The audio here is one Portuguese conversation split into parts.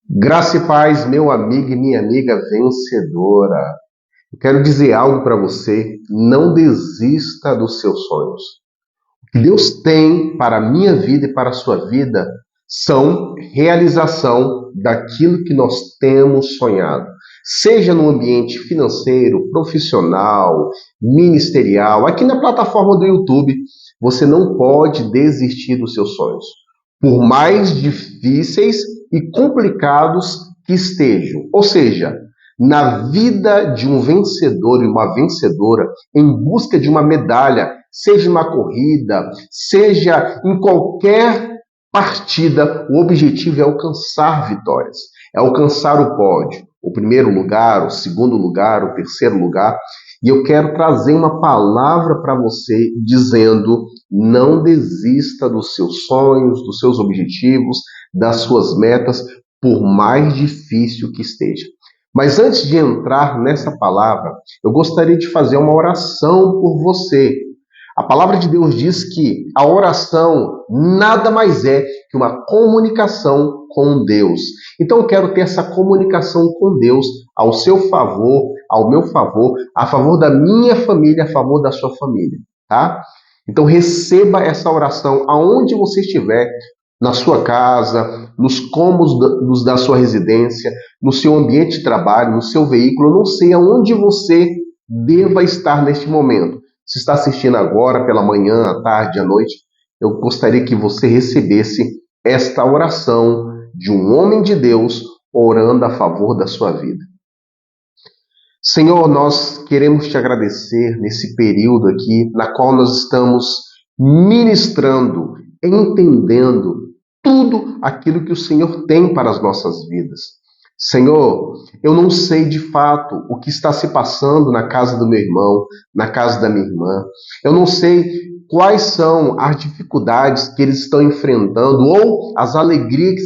Graça e paz, meu amigo e minha amiga vencedora. Eu quero dizer algo para você. Não desista dos seus sonhos. O que Deus tem para a minha vida e para a sua vida são realização daquilo que nós temos sonhado. Seja no ambiente financeiro, profissional, ministerial, aqui na plataforma do YouTube, você não pode desistir dos seus sonhos. Por mais difíceis e complicados que estejam. Ou seja, na vida de um vencedor e uma vencedora, em busca de uma medalha, seja uma corrida, seja em qualquer partida, o objetivo é alcançar vitórias, é alcançar o pódio, o primeiro lugar, o segundo lugar, o terceiro lugar. E eu quero trazer uma palavra para você dizendo: não desista dos seus sonhos, dos seus objetivos, das suas metas, por mais difícil que esteja. Mas antes de entrar nessa palavra, eu gostaria de fazer uma oração por você. A palavra de Deus diz que a oração nada mais é que uma comunicação com Deus. Então eu quero ter essa comunicação com Deus ao seu favor, ao meu favor, a favor da minha família, a favor da sua família, tá? Então receba essa oração aonde você estiver, na sua casa, nos cômodos da sua residência, no seu ambiente de trabalho, no seu veículo. Eu não sei aonde você deva estar neste momento. Se está assistindo agora, pela manhã, à tarde, à noite, eu gostaria que você recebesse esta oração de um homem de Deus orando a favor da sua vida. Senhor, nós queremos te agradecer nesse período aqui, na qual nós estamos ministrando, entendendo tudo aquilo que o Senhor tem para as nossas vidas. Senhor, eu não sei de fato o que está se passando na casa do meu irmão, na casa da minha irmã. Eu não sei quais são as dificuldades que eles estão enfrentando ou as alegrias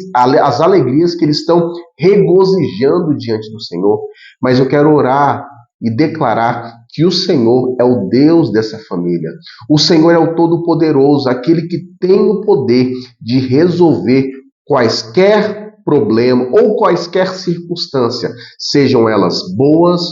que eles estão regozijando diante do Senhor. Mas eu quero orar e declarar que o Senhor é o Deus dessa família. O Senhor é o Todo-Poderoso, aquele que tem o poder de resolver quaisquer problemas ou quaisquer circunstâncias, sejam elas boas,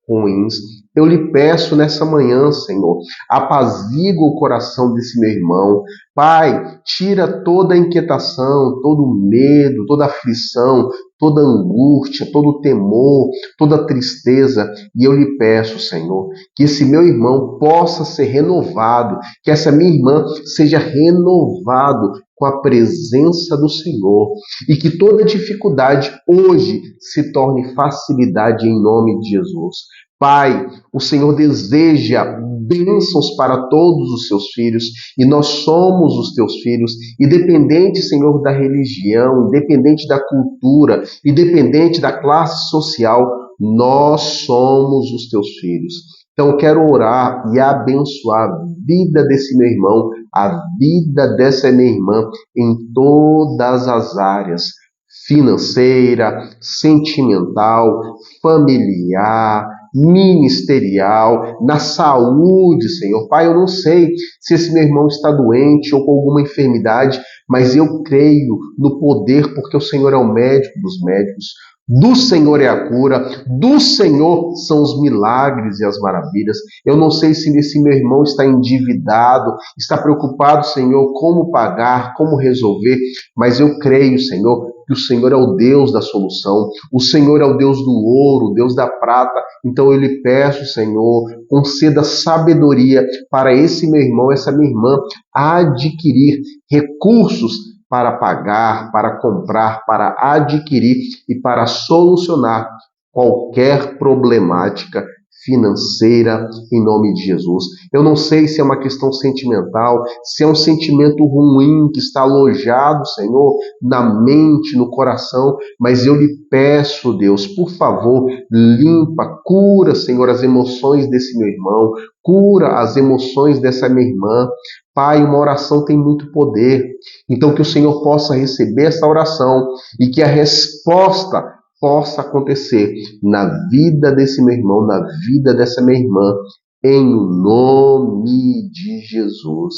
ruins. Eu lhe peço nessa manhã, Senhor, apazigua o coração desse meu irmão. Pai, tira toda a inquietação, todo o medo, toda a aflição, toda a angústia, todo o temor, toda a tristeza. E eu lhe peço, Senhor, que esse meu irmão possa ser renovado, que essa minha irmã seja renovado com a presença do Senhor e que toda dificuldade hoje se torne facilidade em nome de Jesus. Pai, o Senhor deseja bênçãos para todos os seus filhos e nós somos os teus filhos, independente, Senhor, da religião, independente da cultura, independente da classe social, nós somos os teus filhos. Então eu quero orar e abençoar a vida desse meu irmão, a vida dessa minha irmã em todas as áreas, financeira, sentimental, familiar, ministerial, na saúde, Senhor. Pai, eu não sei se esse meu irmão está doente ou com alguma enfermidade, mas eu creio no poder, porque o Senhor é o médico dos médicos. Do Senhor é a cura, do Senhor são os milagres e as maravilhas. Eu não sei se esse meu irmão está endividado, está preocupado, Senhor, como pagar, como resolver, mas eu creio, Senhor, que o Senhor é o Deus da solução, o Senhor é o Deus do ouro, o Deus da prata. Então eu lhe peço, Senhor, conceda sabedoria para esse meu irmão, essa minha irmã, adquirir recursos para pagar, para comprar, para adquirir e para solucionar qualquer problemática financeira em nome de Jesus. Eu não sei se é uma questão sentimental, se é um sentimento ruim que está alojado, Senhor, na mente, no coração, mas eu lhe peço, Deus, por favor, limpa, cura, Senhor, as emoções desse meu irmão, cura as emoções dessa minha irmã. Pai, uma oração tem muito poder. Então que o Senhor possa receber essa oração e que a resposta possa acontecer na vida desse meu irmão, na vida dessa minha irmã, em nome de Jesus.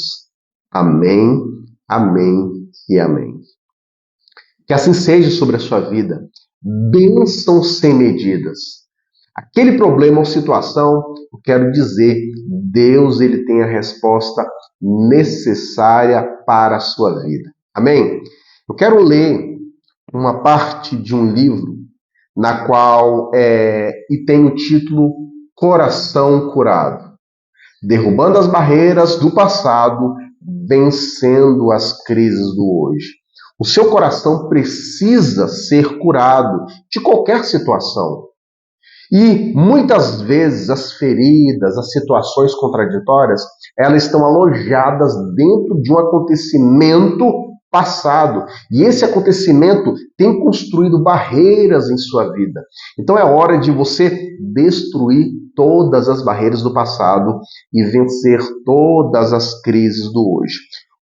Amém, amém e amém. Que assim seja sobre a sua vida. Bênçãos sem medidas. Aquele problema ou situação, eu quero dizer, Deus ele tem a resposta necessária para a sua vida. Amém? Eu quero ler uma parte de um livro na qual e tem o título Coração Curado. Derrubando as barreiras do passado, vencendo as crises do hoje. O seu coração precisa ser curado de qualquer situação. E muitas vezes as feridas, as situações contraditórias, elas estão alojadas dentro de um acontecimento passado. E esse acontecimento tem construído barreiras em sua vida. Então é hora de você destruir todas as barreiras do passado e vencer todas as crises do hoje.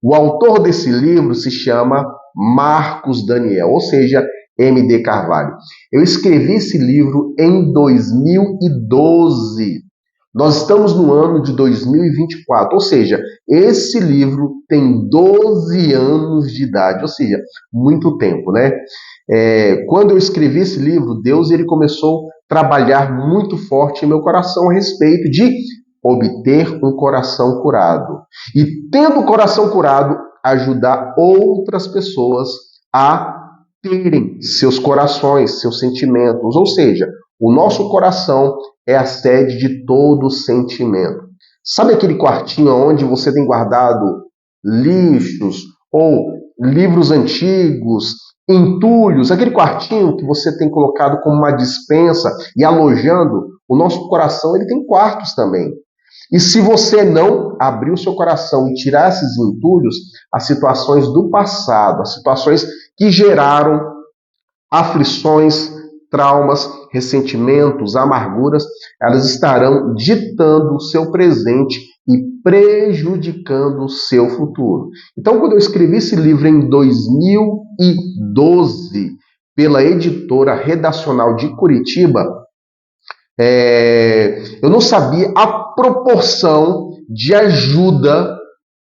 O autor desse livro se chama Marcos Daniel, ou seja, M.D. Carvalho. Eu escrevi esse livro em 2012. Nós estamos no ano de 2024, ou seja, esse livro tem 12 anos de idade, ou seja, muito tempo, né? Quando eu escrevi esse livro, Deus ele começou a trabalhar muito forte em meu coração a respeito de obter um coração curado. E tendo o coração curado, ajudar outras pessoas a terem seus corações, seus sentimentos, ou seja, o nosso coração é a sede de todo sentimento. Sabe aquele quartinho onde você tem guardado lixos ou livros antigos, entulhos, aquele quartinho que você tem colocado como uma despensa e alojando? O nosso coração ele tem quartos também. E se você não abrir o seu coração e tirar esses entulhos, as situações do passado, as situações que geraram aflições, traumas, ressentimentos, amarguras, elas estarão ditando o seu presente e prejudicando o seu futuro. Então, quando eu escrevi esse livro em 2012, pela editora Redacional de Curitiba, eu não sabia a proporção de ajuda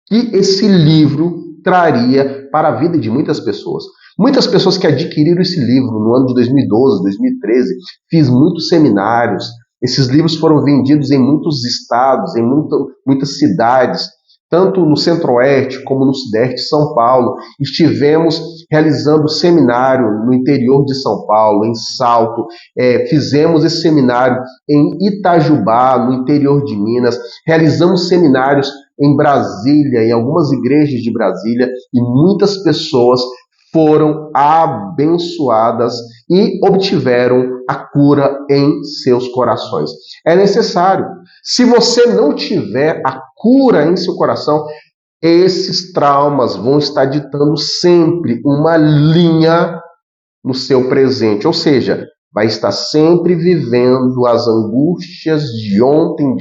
que esse livro traria para a vida de muitas pessoas. Muitas pessoas que adquiriram esse livro no ano de 2012, 2013, fiz muitos seminários. Esses livros foram vendidos em muitos estados, em muitas cidades, tanto no Centro-Oeste como no Sudeste de São Paulo. Estivemos realizando seminário no interior de São Paulo, em Salto. Fizemos esse seminário em Itajubá, no interior de Minas. Realizamos seminários em Brasília, em algumas igrejas de Brasília, e muitas pessoas foram abençoadas e obtiveram a cura em seus corações. É necessário. Se você não tiver a cura em seu coração, esses traumas vão estar ditando sempre uma linha no seu presente, ou seja, vai estar sempre vivendo as angústias de ontem,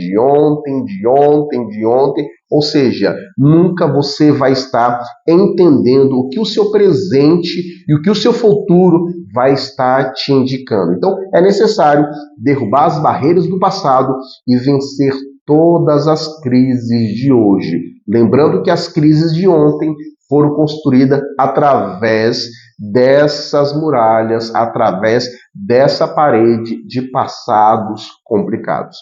ou seja, nunca você vai estar entendendo o que o seu presente e o que o seu futuro vai estar te indicando. Então, é necessário derrubar as barreiras do passado e vencer todas as crises de hoje. Lembrando que as crises de ontem foram construídas através dessas muralhas, através dessa parede de passados complicados.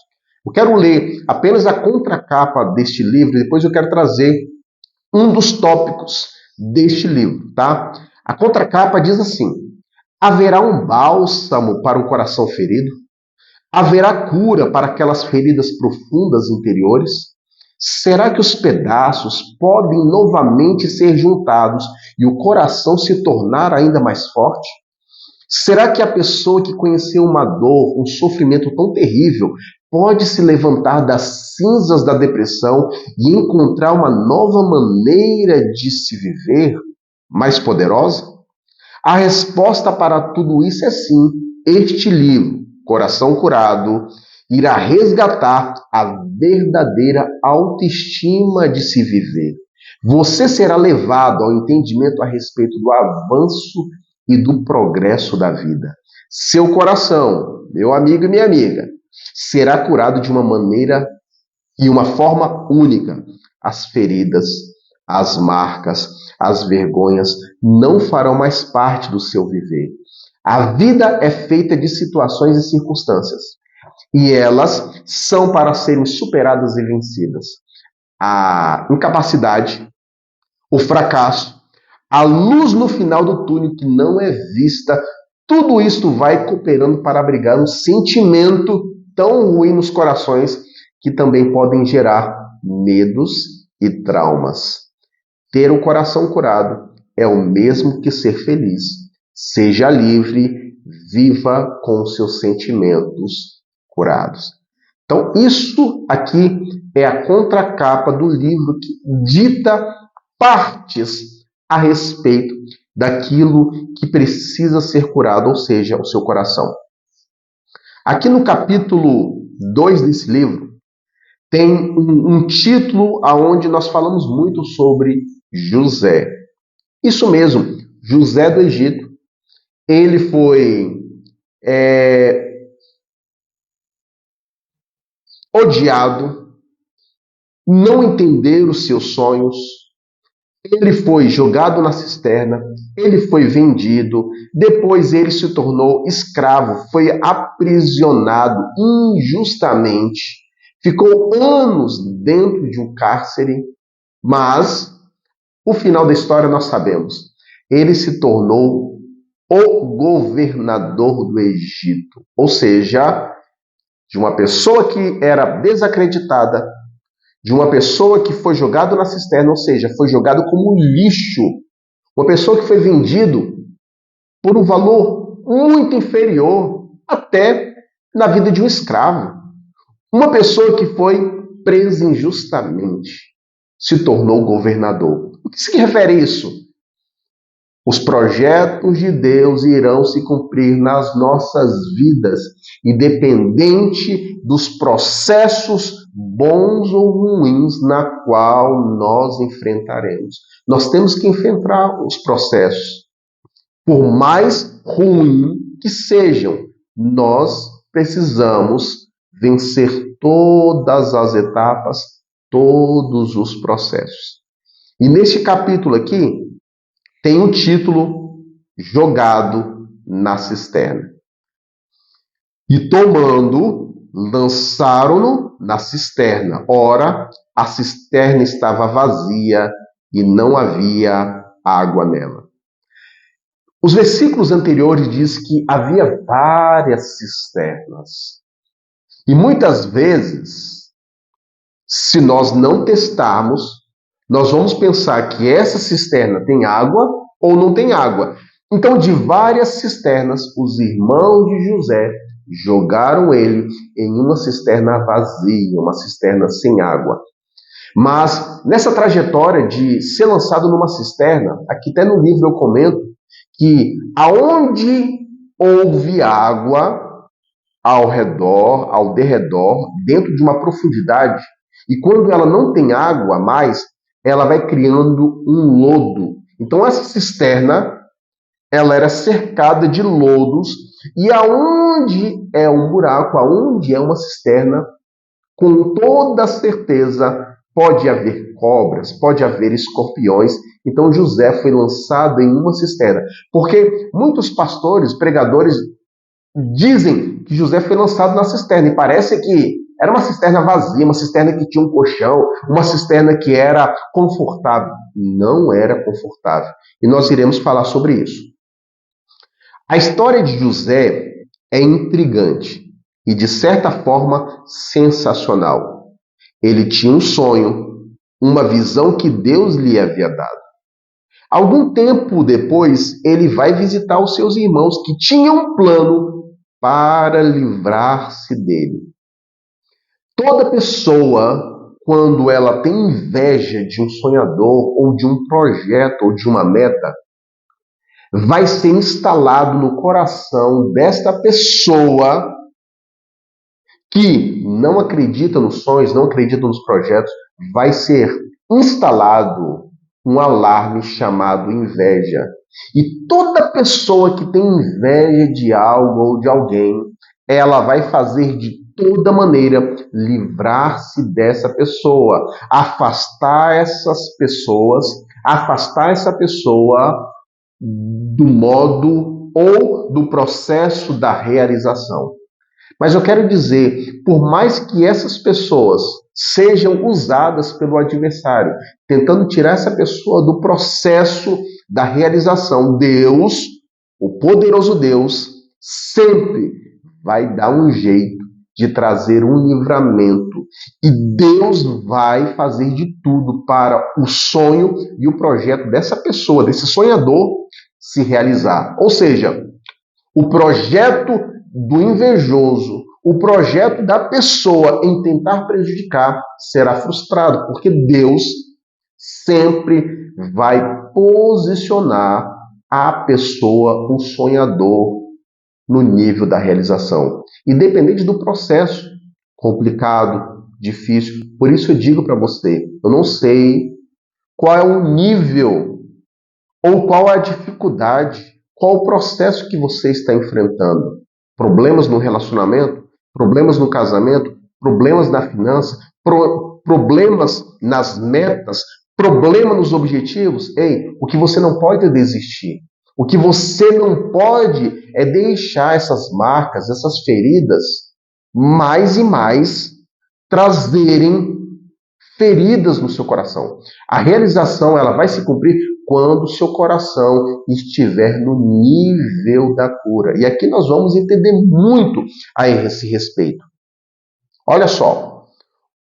Eu quero ler apenas a contracapa deste livro, e depois eu quero trazer um dos tópicos deste livro, tá? A contracapa diz assim: haverá um bálsamo para um coração ferido? Haverá cura para aquelas feridas profundas interiores? Será que os pedaços podem novamente ser juntados e o coração se tornar ainda mais forte? Será que a pessoa que conheceu uma dor, um sofrimento tão terrível, pode se levantar das cinzas da depressão e encontrar uma nova maneira de se viver, mais poderosa? A resposta para tudo isso é sim. Este livro, Coração Curado, irá resgatar a verdadeira autoestima de se viver. Você será levado ao entendimento a respeito do avanço e do progresso da vida. Seu coração, meu amigo e minha amiga, será curado de uma maneira e uma forma única. As feridas, as marcas, as vergonhas não farão mais parte do seu viver. A vida é feita de situações e circunstâncias, e elas são para serem superadas e vencidas. A incapacidade, o fracasso, a luz no final do túnel que não é vista, tudo isto vai cooperando para abrigar um sentimento tão ruim nos corações que também podem gerar medos e traumas. Ter o coração curado é o mesmo que ser feliz. Seja livre, viva com os seus sentimentos curados. Então, isso aqui é a contracapa do livro que dita partes a respeito daquilo que precisa ser curado, ou seja, o seu coração. Aqui no capítulo 2 desse livro, tem um título onde nós falamos muito sobre José. Isso mesmo, José do Egito. Ele foi odiado, não entender os seus sonhos. Ele foi jogado na cisterna, ele foi vendido, depois ele se tornou escravo, foi aprisionado injustamente, ficou anos dentro de um cárcere, mas o final da história nós sabemos. Ele se tornou o governador do Egito, ou seja, de uma pessoa que era desacreditada, de uma pessoa que foi jogado na cisterna, ou seja, foi jogado como lixo, uma pessoa que foi vendido por um valor muito inferior até na vida de um escravo. Uma pessoa que foi presa injustamente se tornou governador. O que se refere a isso? Os projetos de Deus irão se cumprir nas nossas vidas, independente dos processos bons ou ruins na qual nós enfrentaremos. Nós temos que enfrentar os processos. Por mais ruim que sejam, nós precisamos vencer todas as etapas, todos os processos. E neste capítulo aqui, tem o título Jogado na Cisterna. E tomando, lançaram-no na cisterna. Ora, a cisterna estava vazia e não havia água nela. Os versículos anteriores diz que havia várias cisternas. E muitas vezes, se nós não testarmos, nós vamos pensar que essa cisterna tem água ou não tem água. Então, de várias cisternas, os irmãos de José jogaram ele em uma cisterna vazia, uma cisterna sem água. Mas, nessa trajetória de ser lançado numa cisterna, aqui até no livro eu comento que aonde houve água ao redor, ao derredor, dentro de uma profundidade, e quando ela não tem água mais, ela vai criando um lodo. Então essa cisterna, ela era cercada de lodos, e aonde é um buraco, aonde é uma cisterna, com toda certeza pode haver cobras, pode haver escorpiões. Então José foi lançado em uma cisterna, porque muitos pastores, pregadores, dizem que José foi lançado na cisterna, e parece que era uma cisterna vazia, uma cisterna que tinha um colchão, uma cisterna que era confortável. Não era confortável. E nós iremos falar sobre isso. A história de José é intrigante e, de certa forma, sensacional. Ele tinha um sonho, uma visão que Deus lhe havia dado. Algum tempo depois, ele vai visitar os seus irmãos que tinham um plano para livrar-se dele. Toda pessoa, quando ela tem inveja de um sonhador, ou de um projeto, ou de uma meta, vai ser instalado no coração desta pessoa que não acredita nos sonhos, não acredita nos projetos, vai ser instalado um alarme chamado inveja. E toda pessoa que tem inveja de algo ou de alguém, ela vai fazer de toda maneira livrar-se dessa pessoa, afastar essa pessoa do modo ou do processo da realização. Mas eu quero dizer, por mais que essas pessoas sejam usadas pelo adversário, tentando tirar essa pessoa do processo da realização, Deus, o poderoso Deus, sempre vai dar um jeito de trazer um livramento. E Deus vai fazer de tudo para o sonho e o projeto dessa pessoa, desse sonhador, se realizar. Ou seja, o projeto do invejoso, o projeto da pessoa em tentar prejudicar será frustrado, porque Deus sempre vai posicionar a pessoa, o sonhador, no nível da realização, independente do processo complicado, difícil. Por isso eu digo para você, eu não sei qual é o nível ou qual é a dificuldade, qual o processo que você está enfrentando. Problemas no relacionamento, problemas no casamento, problemas na finança, problemas nas metas, problema nos objetivos. Ei, o que você não pode é desistir. O que você não pode é deixar essas marcas, essas feridas, mais e mais trazerem feridas no seu coração. A realização ela vai se cumprir quando o seu coração estiver no nível da cura. E aqui nós vamos entender muito a esse respeito. Olha só,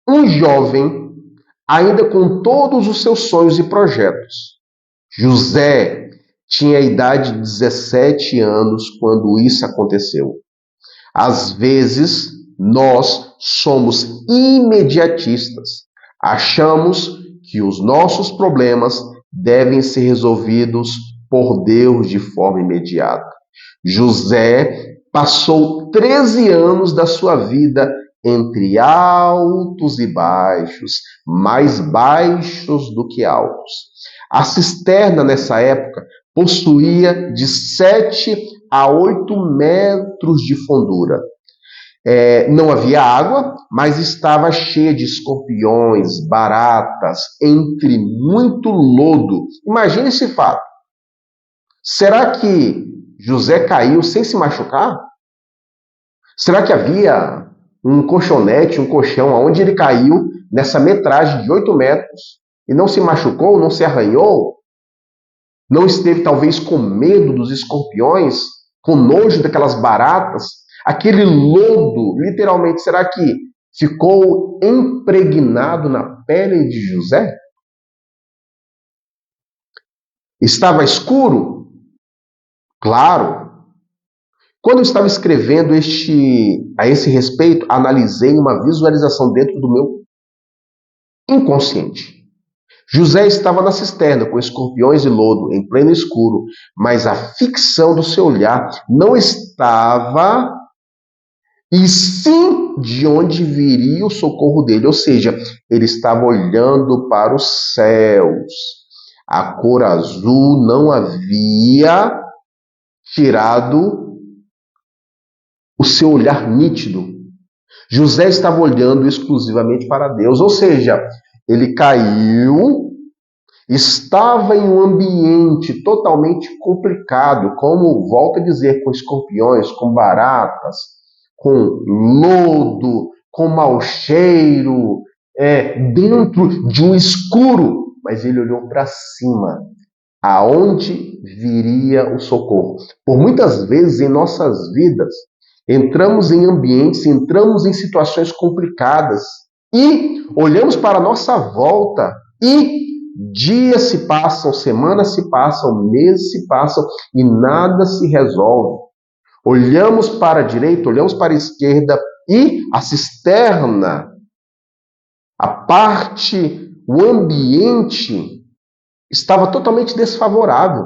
um jovem, ainda com todos os seus sonhos e projetos, José tinha a idade de 17 anos quando isso aconteceu. Às vezes, nós somos imediatistas. Achamos que os nossos problemas devem ser resolvidos por Deus de forma imediata. José passou 13 anos da sua vida entre altos e baixos, mais baixos do que altos. A cisterna nessa época possuía de 7 a 8 metros de fundura. Não havia água, mas estava cheia de escorpiões, baratas, entre muito lodo. Imagine esse fato. Será que José caiu sem se machucar? Será que havia um colchonete, um colchão, onde ele caiu nessa metragem de 8 metros e não se machucou, não se arranhou? Não esteve talvez com medo dos escorpiões, com nojo daquelas baratas? Aquele lodo, literalmente, será que ficou impregnado na pele de José? Estava escuro? Claro. Quando eu estava escrevendo a esse respeito, analisei uma visualização dentro do meu inconsciente. José estava na cisterna com escorpiões e lodo, em pleno escuro, mas a fixação do seu olhar não estava e sim de onde viria o socorro dele, ou seja, ele estava olhando para os céus. A cor azul não havia tirado o seu olhar nítido. José estava olhando exclusivamente para Deus, ou seja, ele caiu, estava em um ambiente totalmente complicado, como volto a dizer, com escorpiões, com baratas, com lodo, com mau cheiro, dentro de um escuro, mas ele olhou para cima, aonde viria o socorro. Por muitas vezes em nossas vidas, entramos em ambientes, entramos em situações complicadas e olhamos para a nossa volta e dias se passam, semanas se passam, meses se passam e nada se resolve. Olhamos para a direita, olhamos para a esquerda e a cisterna, a parte, o ambiente estava totalmente desfavorável.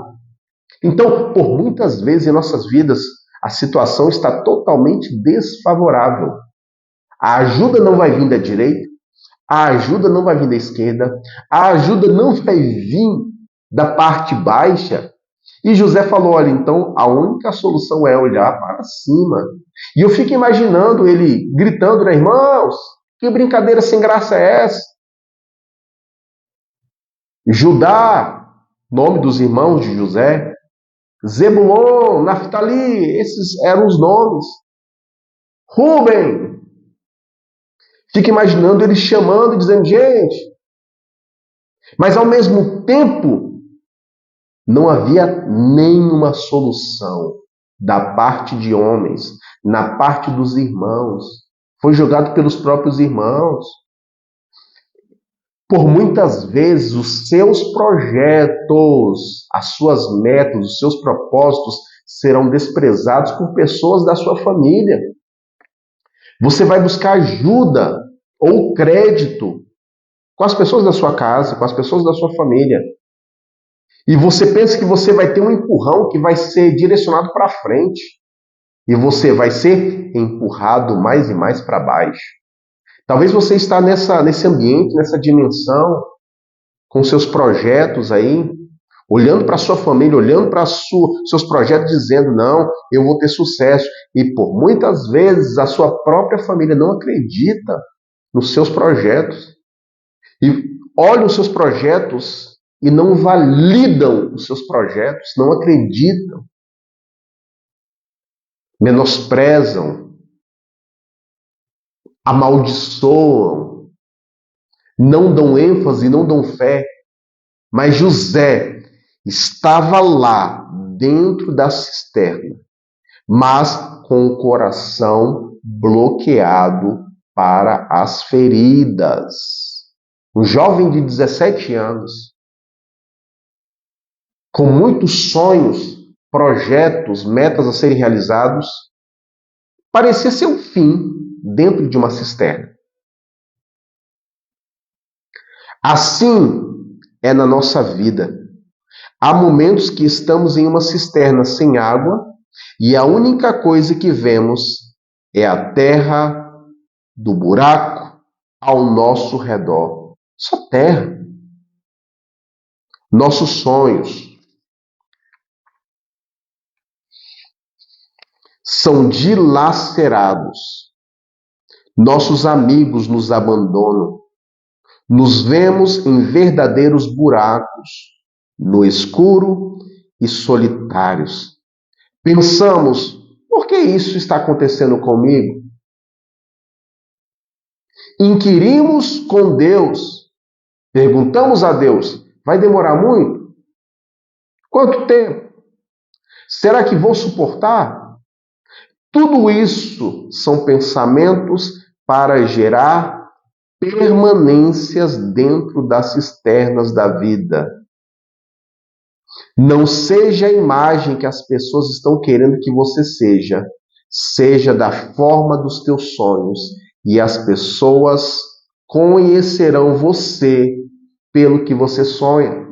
Então, por muitas vezes em nossas vidas, a situação está totalmente desfavorável. A ajuda não vai vir da direita, a ajuda não vai vir da esquerda, a ajuda não vai vir da parte baixa. E José falou, olha, então a única solução é olhar para cima. E eu fico imaginando ele gritando, né, irmãos, que brincadeira sem graça é essa? Judá, nome dos irmãos de José, Zebulon, Naftali, esses eram os nomes. Rúben. Fica imaginando ele chamando e dizendo, gente. Mas ao mesmo tempo, não havia nenhuma solução da parte de homens, na parte dos irmãos. Foi jogado pelos próprios irmãos. Por muitas vezes, os seus projetos, as suas metas, os seus propósitos serão desprezados por pessoas da sua família. Você vai buscar ajuda ou crédito com as pessoas da sua casa, com as pessoas da sua família. E você pensa que você vai ter um empurrão que vai ser direcionado para frente. E você vai ser empurrado mais e mais para baixo. Talvez você está nesse ambiente, nessa dimensão, com seus projetos aí, olhando para a sua família, olhando para seus projetos, dizendo, não, eu vou ter sucesso. E por muitas vezes a sua própria família não acredita nos seus projetos. E olha os seus projetos e não validam os seus projetos, não acreditam. Menosprezam, amaldiçoam, não dão ênfase, não dão fé. Mas José estava lá, dentro da cisterna, mas com o coração bloqueado para as feridas. Um jovem de 17 anos, com muitos sonhos, projetos, metas a serem realizados, parecia ser o fim dentro de uma cisterna. Assim é na nossa vida. Há momentos que estamos em uma cisterna sem água e a única coisa que vemos é a terra do buraco ao nosso redor. Só terra. Nossos sonhos são dilacerados. Nossos amigos nos abandonam. Nos vemos em verdadeiros buracos, no escuro e solitários. Pensamos, por que isso está acontecendo comigo? Inquirimos com Deus, perguntamos a Deus, vai demorar muito? Quanto tempo? Será que vou suportar? Tudo isso são pensamentos para gerar permanências dentro das cisternas da vida. Não seja a imagem que as pessoas estão querendo que você seja. Seja da forma dos teus sonhos. E as pessoas conhecerão você pelo que você sonha.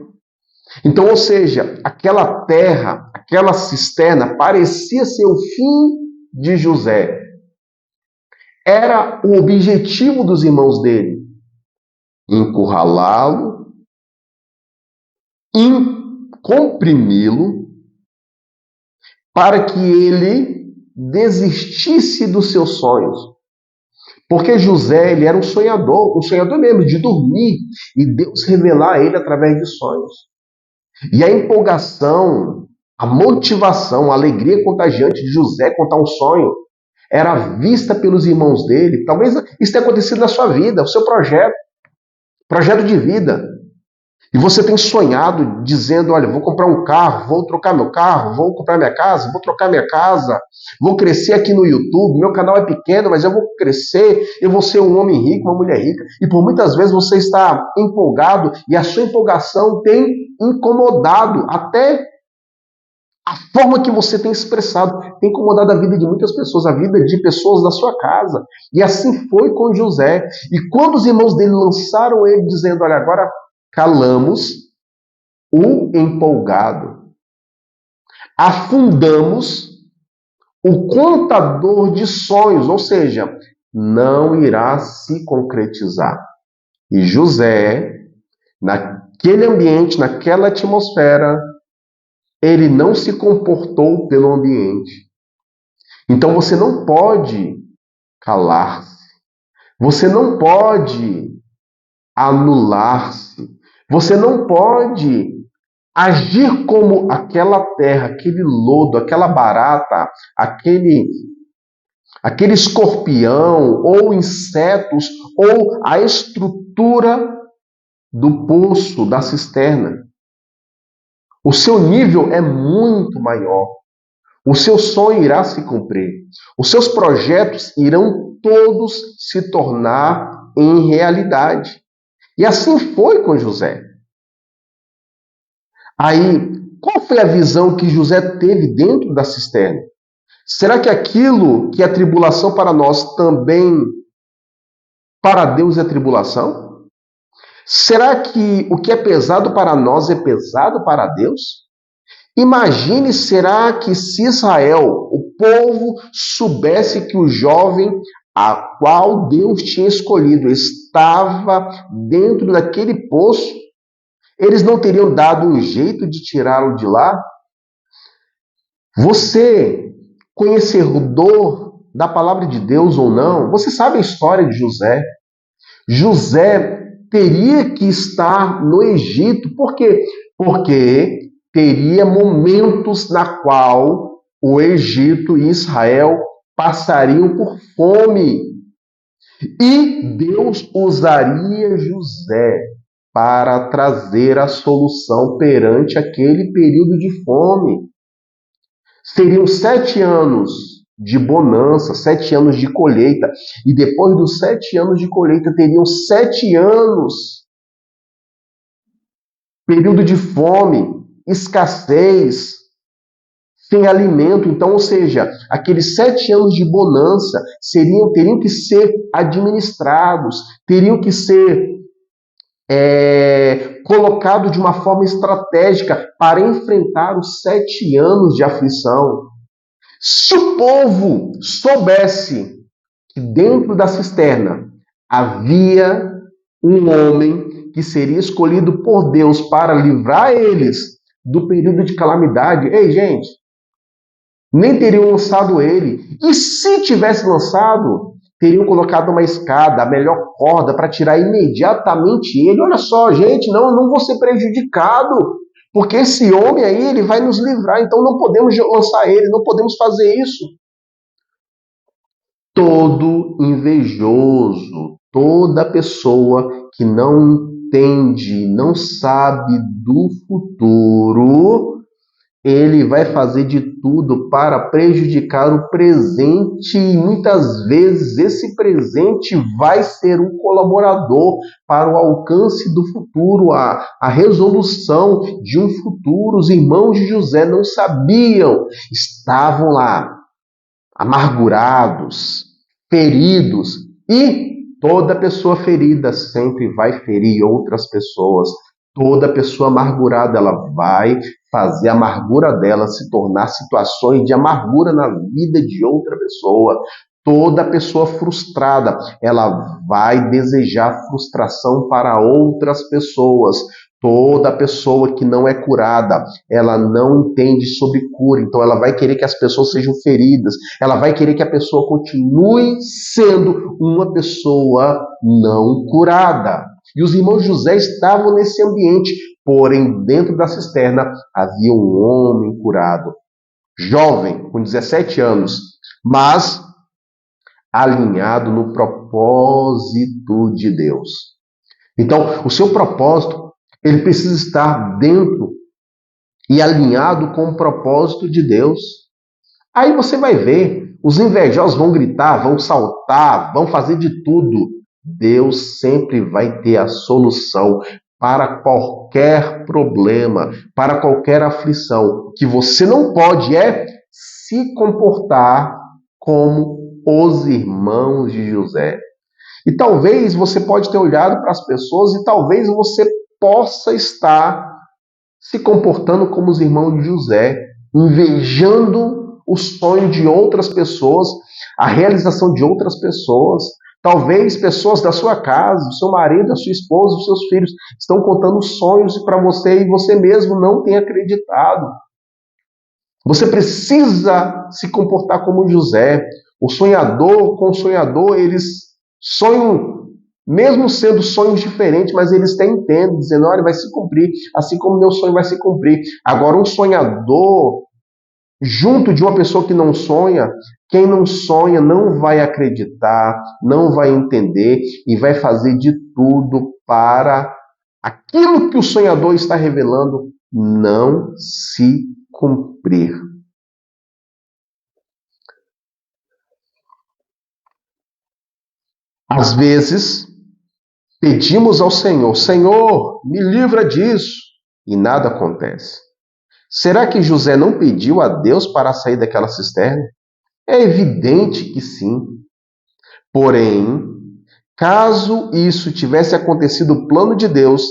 Então, ou seja, aquela terra, aquela cisterna parecia ser o fim de José. Era o objetivo dos irmãos dele. Encurralá-lo, comprimi-lo, para que ele desistisse dos seus sonhos. Porque José, ele era um sonhador mesmo, de dormir e Deus revelar a ele através de sonhos. E a empolgação, a motivação, a alegria contagiante de José contar um sonho era vista pelos irmãos dele. Talvez isso tenha acontecido na sua vida, o seu projeto de vida. E você tem sonhado dizendo, olha, vou comprar um carro, vou trocar meu carro, vou comprar minha casa, vou trocar minha casa, vou crescer aqui no YouTube, meu canal é pequeno, mas eu vou crescer, eu vou ser um homem rico, uma mulher rica. E por muitas vezes você está empolgado e a sua empolgação tem incomodado até a forma que você tem expressado, tem incomodado a vida de muitas pessoas, a vida de pessoas da sua casa. E assim foi com José. E quando os irmãos dele lançaram ele dizendo, olha, agora calamos o empolgado. Afundamos o contador de sonhos, ou seja, não irá se concretizar. E José, naquele ambiente, naquela atmosfera, ele não se comportou pelo ambiente. Então você não pode calar-se. Você não pode anular-se. Você não pode agir como aquela terra, aquele lodo, aquela barata, aquele escorpião, ou insetos, ou a estrutura do poço, da cisterna. O seu nível é muito maior. O seu sonho irá se cumprir. Os seus projetos irão todos se tornar em realidade. E assim foi com José. Aí, qual foi a visão que José teve dentro da cisterna? Será que aquilo que é tribulação para nós também para Deus é tribulação? Será que o que é pesado para nós é pesado para Deus? Imagine, será que se Israel, o povo, soubesse que o jovem a qual Deus tinha escolhido estava dentro daquele poço, eles não teriam dado um jeito de tirá-lo de lá? Você, conhecedor da palavra de Deus ou não, você sabe a história de José. José teria que estar no Egito. Por quê? Porque teria momentos na qual o Egito e Israel passariam por fome. E Deus usaria José para trazer a solução perante aquele período de fome. Seriam 7 anos de bonança, 7 anos de colheita. E depois dos 7 anos de colheita, teriam 7 anos, período de fome, escassez, sem alimento. Então, ou seja, aqueles 7 anos de bonança teriam que ser administrados, teriam que ser colocado de uma forma estratégica para enfrentar os 7 anos de aflição. Se o povo soubesse que dentro da cisterna havia um homem que seria escolhido por Deus para livrar eles do período de calamidade, ei, gente, nem teriam lançado ele. E se tivesse lançado, teriam colocado uma escada, a melhor corda, para tirar imediatamente ele. Olha só, gente, não vou ser prejudicado, porque esse homem aí, ele vai nos livrar, então não podemos lançar ele, não podemos fazer isso. Todo invejoso, toda pessoa que não entende, não sabe do futuro, ele vai fazer de tudo para prejudicar o presente, e muitas vezes esse presente vai ser um colaborador para o alcance do futuro, a resolução de um futuro. Os irmãos de José não sabiam, estavam lá amargurados, feridos, e toda pessoa ferida sempre vai ferir outras pessoas. Toda pessoa amargurada, ela vai fazer a amargura dela se tornar situações de amargura na vida de outra pessoa. Toda pessoa frustrada, ela vai desejar frustração para outras pessoas. Toda pessoa que não é curada, ela não entende sobre cura, então ela vai querer que as pessoas sejam feridas, ela vai querer que a pessoa continue sendo uma pessoa não curada. E os irmãos José estavam nesse ambiente, porém dentro da cisterna havia um homem curado, jovem, com 17 anos, mas alinhado no propósito de Deus. Então, o seu propósito, ele precisa estar dentro e alinhado com o propósito de Deus. Aí você vai ver, os invejosos vão gritar, vão saltar, vão fazer de tudo. Deus sempre vai ter a solução para qualquer problema, para qualquer aflição. O que você não pode é se comportar como os irmãos de José. E talvez você pode ter olhado para as pessoas e talvez você possa estar se comportando como os irmãos de José, invejando o sonho de outras pessoas, a realização de outras pessoas. Talvez pessoas da sua casa, o seu marido, a sua esposa, os seus filhos estão contando sonhos para você e você mesmo não tem acreditado. Você precisa se comportar como José. O sonhador com o sonhador, eles sonham mesmo sendo sonhos diferentes, mas eles até entendem, dizendo, olha, vai se cumprir, assim como meu sonho vai se cumprir. Agora, um sonhador, junto de uma pessoa que não sonha, quem não sonha não vai acreditar, não vai entender e vai fazer de tudo para aquilo que o sonhador está revelando não se cumprir. Às vezes, pedimos ao Senhor, Senhor, me livra disso, e nada acontece. Será que José não pediu a Deus para sair daquela cisterna? É evidente que sim. Porém, caso isso tivesse acontecido o plano de Deus,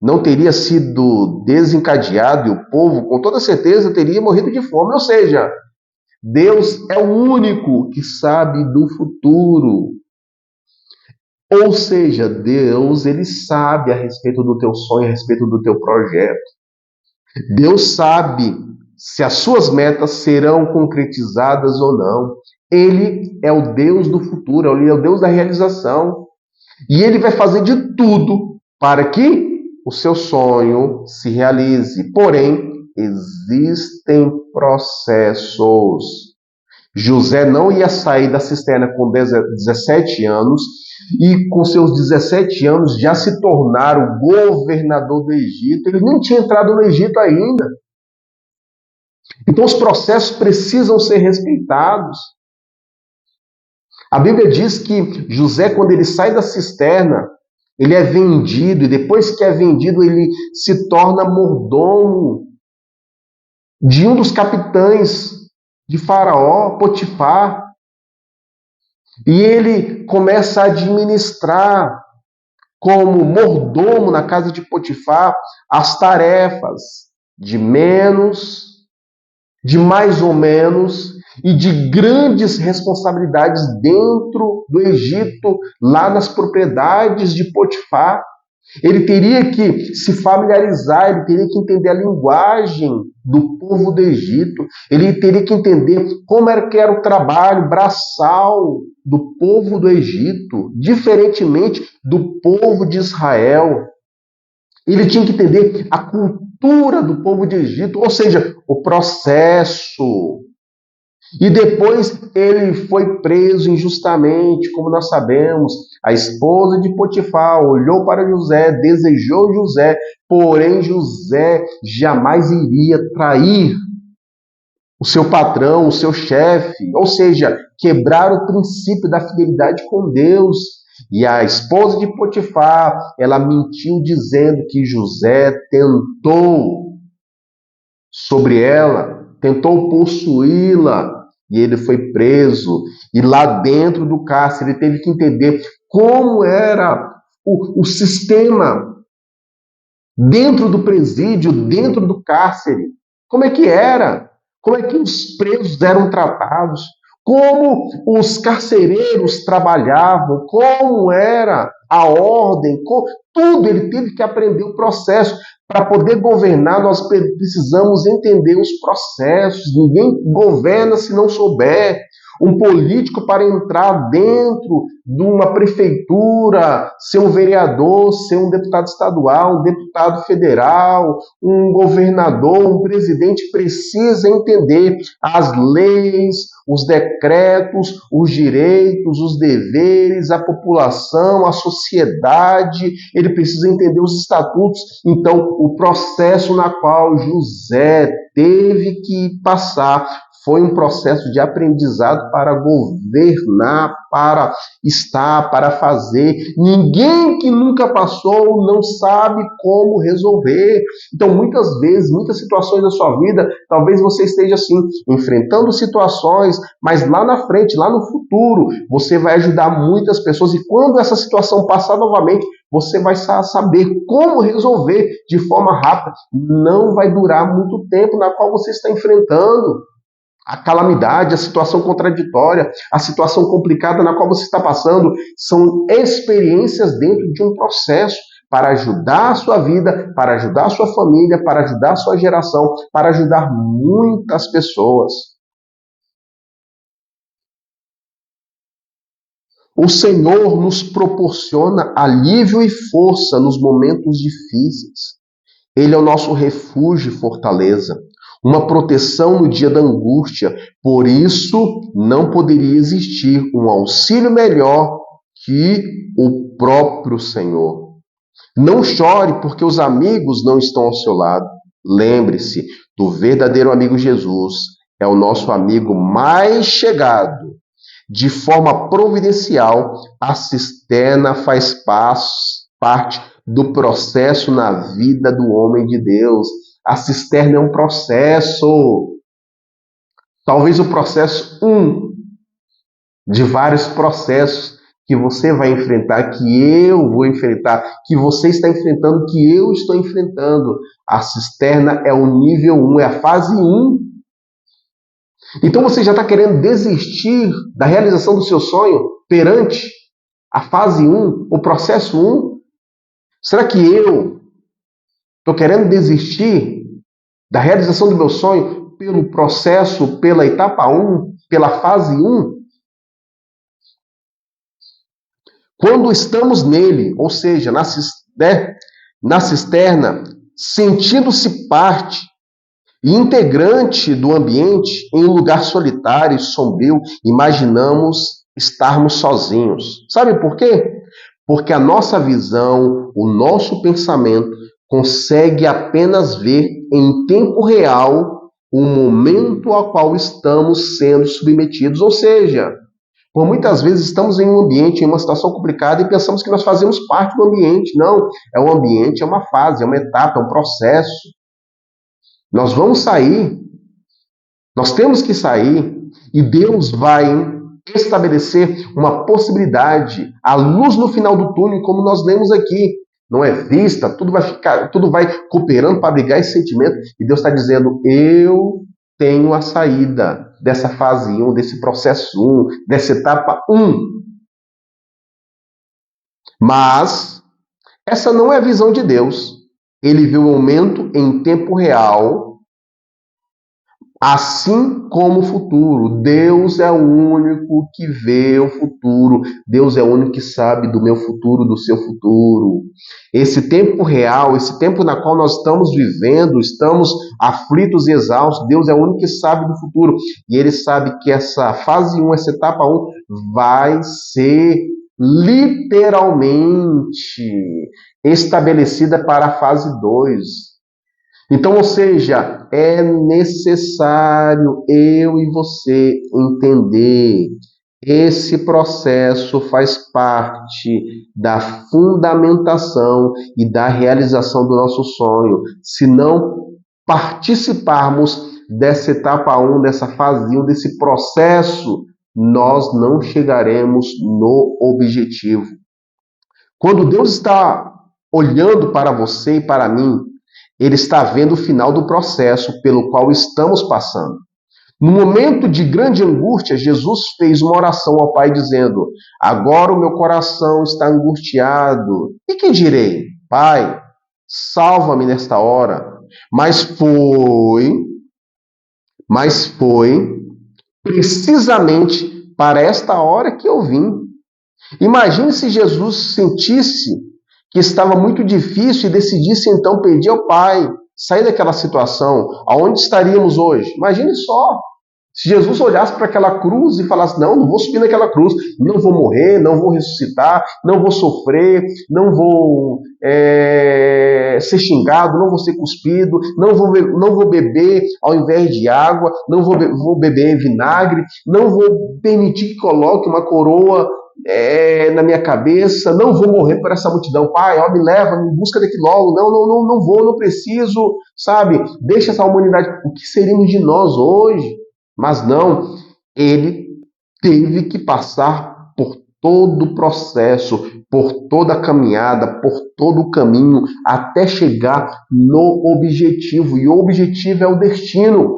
não teria sido desencadeado e o povo, com toda certeza, teria morrido de fome. Ou seja, Deus é o único que sabe do futuro. Ou seja, Deus, ele sabe a respeito do teu sonho, a respeito do teu projeto. Deus sabe se as suas metas serão concretizadas ou não. Ele é o Deus do futuro, ele é o Deus da realização. E ele vai fazer de tudo para que o seu sonho se realize. Porém, existem processos. José não ia sair da cisterna com 17 anos e com seus 17 anos já se tornar o governador do Egito. Ele nem tinha entrado no Egito ainda. Então os processos precisam ser respeitados. A Bíblia diz que José, quando ele sai da cisterna, ele é vendido, e depois que é vendido, ele se torna mordomo de um dos capitães de Faraó, Potifar. E ele começa a administrar como mordomo na casa de Potifar as tarefas de menos, de mais ou menos e de grandes responsabilidades dentro do Egito, lá nas propriedades de Potifar. Ele teria que se familiarizar, ele teria que entender a linguagem do povo do Egito, ele teria que entender como era que era o trabalho braçal do povo do Egito, diferentemente do povo de Israel. Ele tinha que entender a cultura do povo de Egito, ou seja, o processo. E depois ele foi preso injustamente, como nós sabemos. A esposa de Potifar olhou para José, desejou José, porém José jamais iria trair o seu patrão, o seu chefe, ou seja, quebrar o princípio da fidelidade com Deus. E a esposa de Potifar, ela mentiu dizendo que José tentou sobre ela, tentou possuí-la, e ele foi preso. E lá dentro do cárcere ele teve que entender como era o sistema dentro do presídio, dentro do cárcere. Como é que era? Como é que os presos eram tratados? Como os carcereiros trabalhavam? Como era a ordem? Tudo ele teve que aprender o processo. Para poder governar, nós precisamos entender os processos. Ninguém governa se não souber. Um político, para entrar dentro de uma prefeitura, ser um vereador, ser um deputado estadual, um deputado federal, um governador, um presidente, precisa entender as leis, os decretos, os direitos, os deveres, a população, a sociedade. Ele precisa entender os estatutos. Então, o processo na qual José teve que passar foi um processo de aprendizado para governar, para estar, para fazer. Ninguém que nunca passou não sabe como resolver. Então, muitas vezes, muitas situações da sua vida, talvez você esteja assim, enfrentando situações, mas lá na frente, lá no futuro, você vai ajudar muitas pessoas. E quando essa situação passar novamente, você vai saber como resolver de forma rápida. Não vai durar muito tempo na qual você está enfrentando a calamidade, a situação contraditória, a situação complicada na qual você está passando. São experiências dentro de um processo para ajudar a sua vida, para ajudar a sua família, para ajudar a sua geração, para ajudar muitas pessoas. O Senhor nos proporciona alívio e força nos momentos difíceis. Ele é o nosso refúgio e fortaleza, uma proteção no dia da angústia. Por isso, não poderia existir um auxílio melhor que o próprio Senhor. Não chore porque os amigos não estão ao seu lado. Lembre-se do verdadeiro amigo Jesus. É o nosso amigo mais chegado. De forma providencial, a cisterna faz parte do processo na vida do homem de Deus. A cisterna é um processo. Talvez o processo de vários processos que você vai enfrentar, que eu vou enfrentar, que você está enfrentando, que eu estou enfrentando. A cisterna é o nível 1, é a fase 1. Então você já está querendo desistir da realização do seu sonho perante a fase 1, o processo 1? Será que eu estou querendo desistir da realização do meu sonho pelo processo, pela etapa 1, pela fase 1? Quando estamos nele, ou seja, na cisterna, sentindo-se parte e integrante do ambiente, em um lugar solitário e sombrio, imaginamos estarmos sozinhos. Sabe por quê? Porque a nossa visão, o nosso pensamento, consegue apenas ver em tempo real o momento ao qual estamos sendo submetidos. Ou seja, por muitas vezes estamos em um ambiente, em uma situação complicada e pensamos que nós fazemos parte do ambiente. Não, é um ambiente, é uma fase, é uma etapa, é um processo. Nós vamos sair, nós temos que sair e Deus vai estabelecer uma possibilidade, a luz no final do túnel, como nós lemos aqui. Não é vista, tudo vai cooperando para abrigar esse sentimento e Deus está dizendo: eu tenho a saída dessa fase 1, desse processo 1, dessa etapa 1. Mas essa não é a visão de Deus. Ele vê o momento em tempo real, assim como o futuro. Deus é o único que vê o futuro. Deus é o único que sabe do meu futuro, do seu futuro. Esse tempo real, esse tempo na qual nós estamos vivendo, estamos aflitos e exaustos, Deus é o único que sabe do futuro. E Ele sabe que essa fase 1, essa etapa 1, vai ser literalmente estabelecida para a fase 2. Então, ou seja, é necessário eu e você entender. Esse processo faz parte da fundamentação e da realização do nosso sonho. Se não participarmos dessa etapa 1, dessa fase 1, desse processo, nós não chegaremos no objetivo. Quando Deus está olhando para você e para mim, Ele está vendo o final do processo pelo qual estamos passando. No momento de grande angústia, Jesus fez uma oração ao Pai dizendo: agora o meu coração está angustiado. E que direi? Pai, salva-me nesta hora. Mas foi precisamente para esta hora que eu vim. Imagine se Jesus sentisse que estava muito difícil e decidisse então pedir ao Pai, sair daquela situação. Aonde estaríamos hoje? Imagine só, se Jesus olhasse para aquela cruz e falasse: não vou subir naquela cruz, não vou morrer, não vou ressuscitar, não vou sofrer, não vou ser xingado, não vou ser cuspido, não vou beber ao invés de água, não vou beber vinagre, não vou permitir que coloque uma coroa na minha cabeça, não vou morrer por essa multidão. Pai, me leva, me busca daqui logo. Não vou, não preciso, sabe? Deixa essa humanidade. O que seríamos de nós hoje? Mas não, ele teve que passar por todo o processo, por toda a caminhada, por todo o caminho, até chegar no objetivo. E o objetivo é o destino.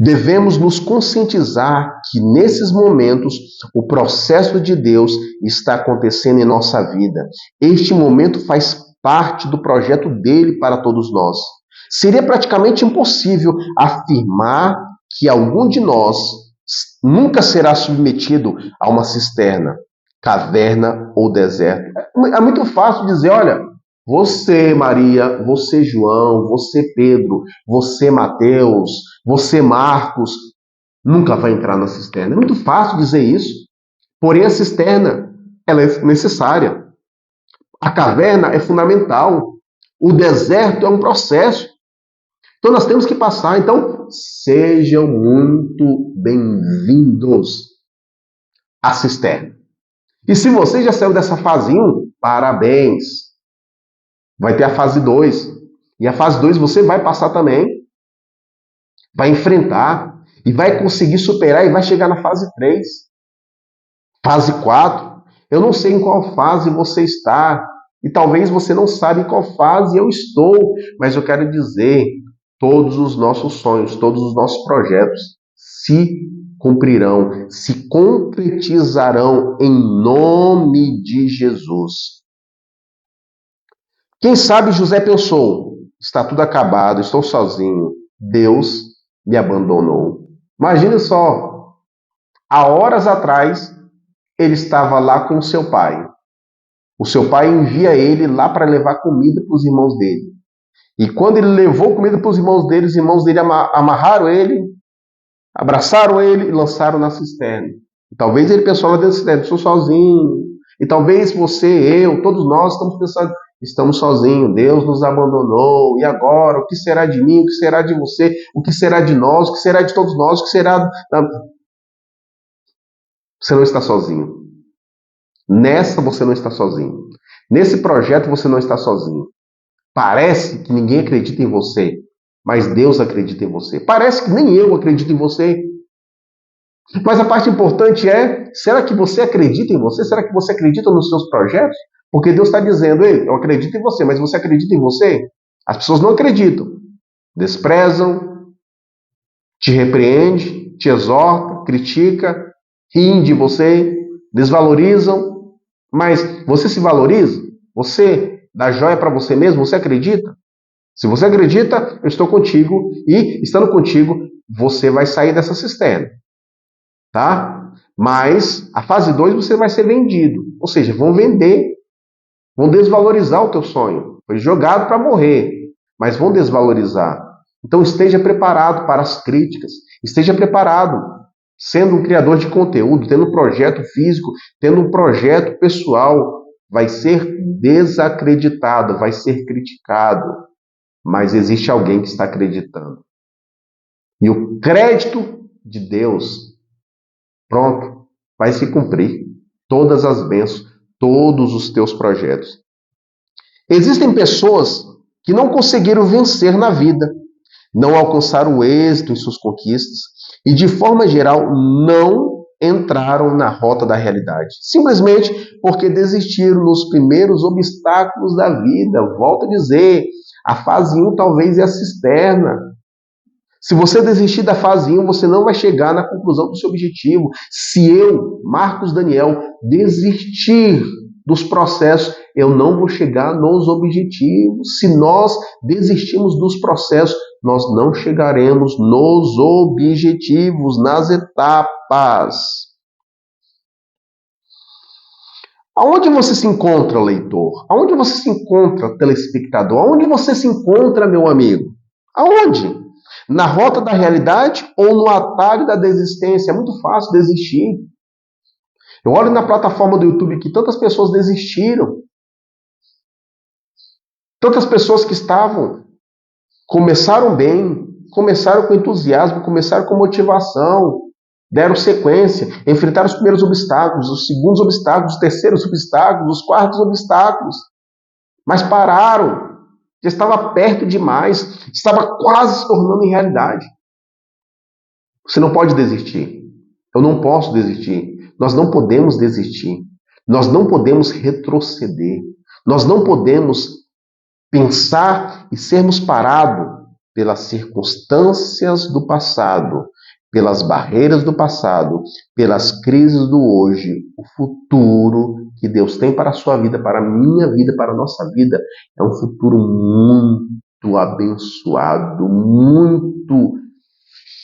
Devemos nos conscientizar que nesses momentos o processo de Deus está acontecendo em nossa vida. Este momento faz parte do projeto dele para todos nós. Seria praticamente impossível afirmar que algum de nós nunca será submetido a uma cisterna, caverna ou deserto. É muito fácil dizer, olha, você Maria, você João, você Pedro, você Mateus, você Marcos, nunca vai entrar na cisterna. É muito fácil dizer isso. Porém, a cisterna, ela é necessária. A caverna é fundamental. O deserto é um processo. Então, nós temos que passar. Então, sejam muito bem-vindos à cisterna. E se você já saiu dessa fase 1, parabéns. Vai ter a fase 2. E a fase 2 você vai passar também. Vai enfrentar. E vai conseguir superar e vai chegar na fase 3. Fase 4. Eu não sei em qual fase você está. E talvez você não saiba em qual fase eu estou. Mas eu quero dizer, todos os nossos sonhos, todos os nossos projetos se cumprirão, se concretizarão em nome de Jesus. Quem sabe José pensou, está tudo acabado, estou sozinho, Deus me abandonou. Imagine só, há horas atrás, ele estava lá com o seu pai. O seu pai envia ele lá para levar comida para os irmãos dele. E quando ele levou comida para os irmãos dele amarraram ele, abraçaram ele e lançaram na cisterna. E talvez ele pensou lá dentro da cisterna, estou sozinho. E talvez você, eu, todos nós estamos pensando, estamos sozinhos, Deus nos abandonou. E agora, o que será de mim? O que será de você? O que será de nós? O que será de todos nós? O que será... Você não está sozinho. Nessa você não está sozinho. Nesse projeto você não está sozinho. Parece que ninguém acredita em você, mas Deus acredita em você. Parece que nem eu acredito em você. Mas a parte importante é, será que você acredita em você? Será que você acredita nos seus projetos? Porque Deus está dizendo, ei, eu acredito em você, mas você acredita em você? As pessoas não acreditam. Desprezam, te repreende, te exorta, critica, riem de você, desvalorizam. Mas você se valoriza? Você dá joia para você mesmo? Você acredita? Se você acredita, eu estou contigo e, estando contigo, você vai sair dessa cisterna. Tá? Mas a fase 2 você vai ser vendido. Ou seja, vão vender, vão desvalorizar o teu sonho. Foi jogado para morrer, mas vão desvalorizar. Então esteja preparado para as críticas. Esteja preparado, sendo um criador de conteúdo, tendo um projeto físico, tendo um projeto pessoal. Vai ser desacreditado, vai ser criticado. Mas existe alguém que está acreditando. E o crédito de Deus, pronto, vai se cumprir. Todas as bênçãos, todos os teus projetos. Existem pessoas que não conseguiram vencer na vida, não alcançaram o êxito em suas conquistas e, de forma geral, não entraram na rota da realidade. Simplesmente porque desistiram nos primeiros obstáculos da vida. Volto a dizer, a fase 1 talvez é a cisterna. Se você desistir da fase 1, você não vai chegar na conclusão do seu objetivo. Se eu, Marcos Daniel, desistir dos processos, eu não vou chegar nos objetivos. Se nós desistirmos dos processos, nós não chegaremos nos objetivos, nas etapas. Aonde você se encontra, leitor? Aonde você se encontra, telespectador? Aonde você se encontra, meu amigo? Aonde? Na rota da realidade ou no atalho da desistência? É muito fácil desistir. Eu olho na plataforma do YouTube que tantas pessoas desistiram. Tantas pessoas que começaram bem, começaram com entusiasmo, começaram com motivação, deram sequência, enfrentaram os primeiros obstáculos, os segundos obstáculos, os terceiros obstáculos, os quartos obstáculos, mas pararam. Já estava perto demais, estava quase se tornando em realidade. Você não pode desistir. Eu não posso desistir. Nós não podemos desistir. Nós não podemos retroceder. Nós não podemos pensar e sermos parados pelas circunstâncias do passado, pelas barreiras do passado, pelas crises do hoje. O futuro que Deus tem para a sua vida, para a minha vida, para a nossa vida, é um futuro muito abençoado, muito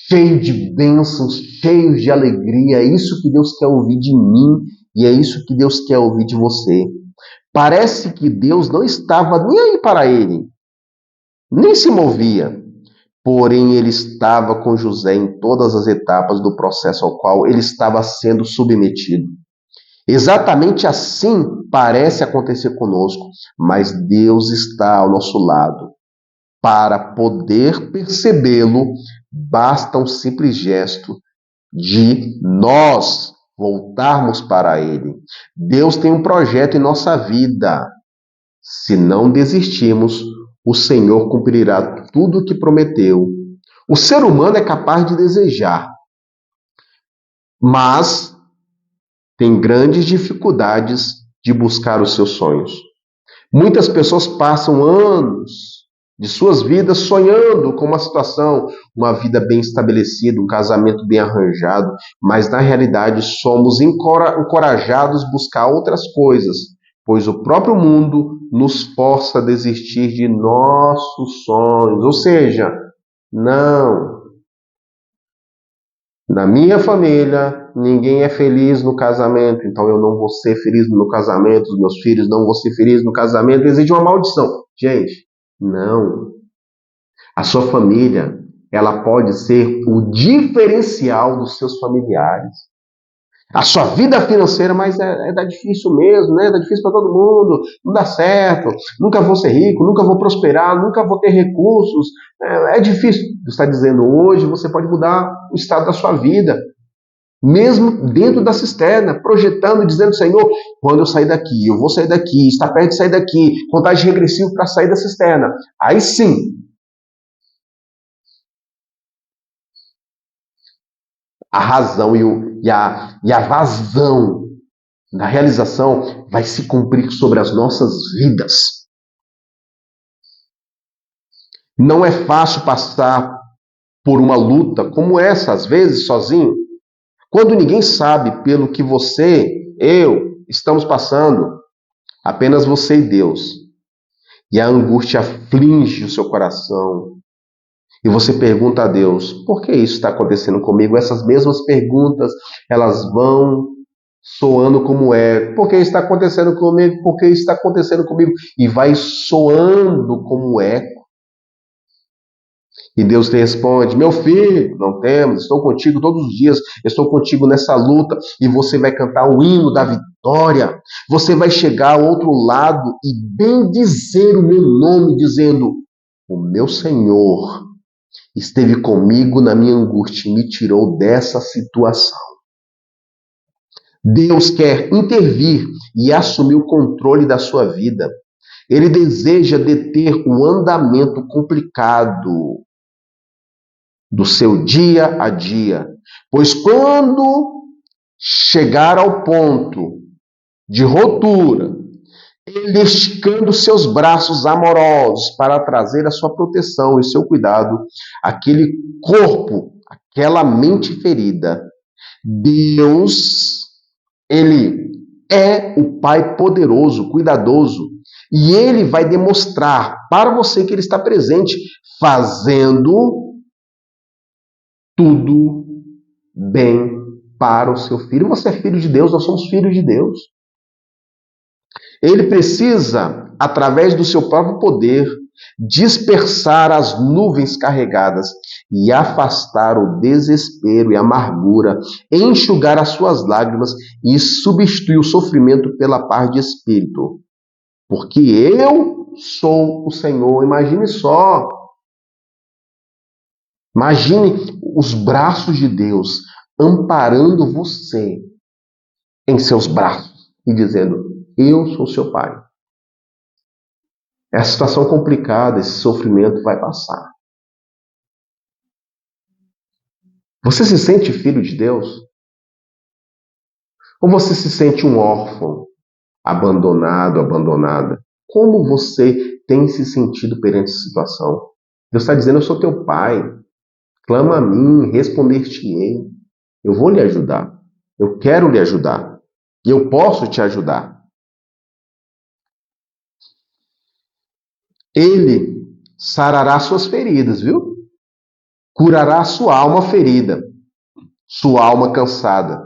cheio de bênçãos, cheio de alegria. É isso que Deus quer ouvir de mim e é isso que Deus quer ouvir de você. Parece que Deus não estava nem aí para ele, nem se movia. Porém, ele estava com José em todas as etapas do processo ao qual ele estava sendo submetido. Exatamente assim parece acontecer conosco, mas Deus está ao nosso lado. Para poder percebê-lo, basta um simples gesto de nós voltarmos para Ele. Deus tem um projeto em nossa vida. Se não desistirmos, o Senhor cumprirá tudo o que prometeu. O ser humano é capaz de desejar, mas tem grandes dificuldades de buscar os seus sonhos. Muitas pessoas passam anos de suas vidas sonhando com uma situação, uma vida bem estabelecida, um casamento bem arranjado, mas na realidade somos encorajados a buscar outras coisas, pois o próprio mundo nos força a desistir de nossos sonhos. Ou seja, não, na minha família, ninguém é feliz no casamento, então eu não vou ser feliz no meu casamento, os meus filhos não vão ser felizes no casamento, existe uma maldição. Gente, não. A sua família, ela pode ser o diferencial dos seus familiares. A sua vida financeira, mas dá difícil mesmo, né? Dá difícil para todo mundo, não dá certo, nunca vou ser rico, nunca vou prosperar, nunca vou ter recursos. É difícil. Você está dizendo hoje, você pode mudar o estado da sua vida, mesmo dentro da cisterna, projetando, dizendo, Senhor, quando eu sair daqui, eu vou sair daqui, está perto de sair daqui, contagem regressiva para sair da cisterna. Aí sim, a razão e a vazão da realização vai se cumprir sobre as nossas vidas. Não é fácil passar por uma luta como essa, às vezes sozinho, quando ninguém sabe pelo que você, eu, estamos passando, apenas você e Deus. E a angústia aflige o seu coração. E você pergunta a Deus, por que isso está acontecendo comigo? Essas mesmas perguntas, elas vão soando como é. Por que está acontecendo comigo? Por que está acontecendo comigo? E vai soando como eco. E Deus te responde, meu filho, não temos, estou contigo todos os dias, estou contigo nessa luta, e você vai cantar o hino da vitória, você vai chegar ao outro lado e bem dizer o meu nome, dizendo, o meu Senhor esteve comigo na minha angústia e me tirou dessa situação. Deus quer intervir e assumir o controle da sua vida. Ele deseja deter o andamento complicado do seu dia a dia. Pois quando chegar ao ponto de ruptura, ele esticando seus braços amorosos para trazer a sua proteção e seu cuidado, aquele corpo, aquela mente ferida, Deus, ele é o Pai poderoso, cuidadoso, e ele vai demonstrar para você que ele está presente, fazendo tudo bem para o seu filho. Você é filho de Deus, nós somos filhos de Deus. Ele precisa, através do seu próprio poder, dispersar as nuvens carregadas e afastar o desespero e a amargura, enxugar as suas lágrimas e substituir o sofrimento pela paz de espírito. Porque eu sou o Senhor. Imagine só. Imagine os braços de Deus amparando você em seus braços e dizendo, eu sou seu pai. Essa situação complicada, esse sofrimento vai passar. Você se sente filho de Deus? Ou você se sente um órfão, abandonado, abandonada? Como você tem se sentido perante essa situação? Deus está dizendo, eu sou teu pai. Clama a mim, responder-te-ei. Eu vou lhe ajudar. Eu quero lhe ajudar. E eu posso te ajudar. Ele sarará suas feridas, viu? curará sua alma ferida, sua alma cansada.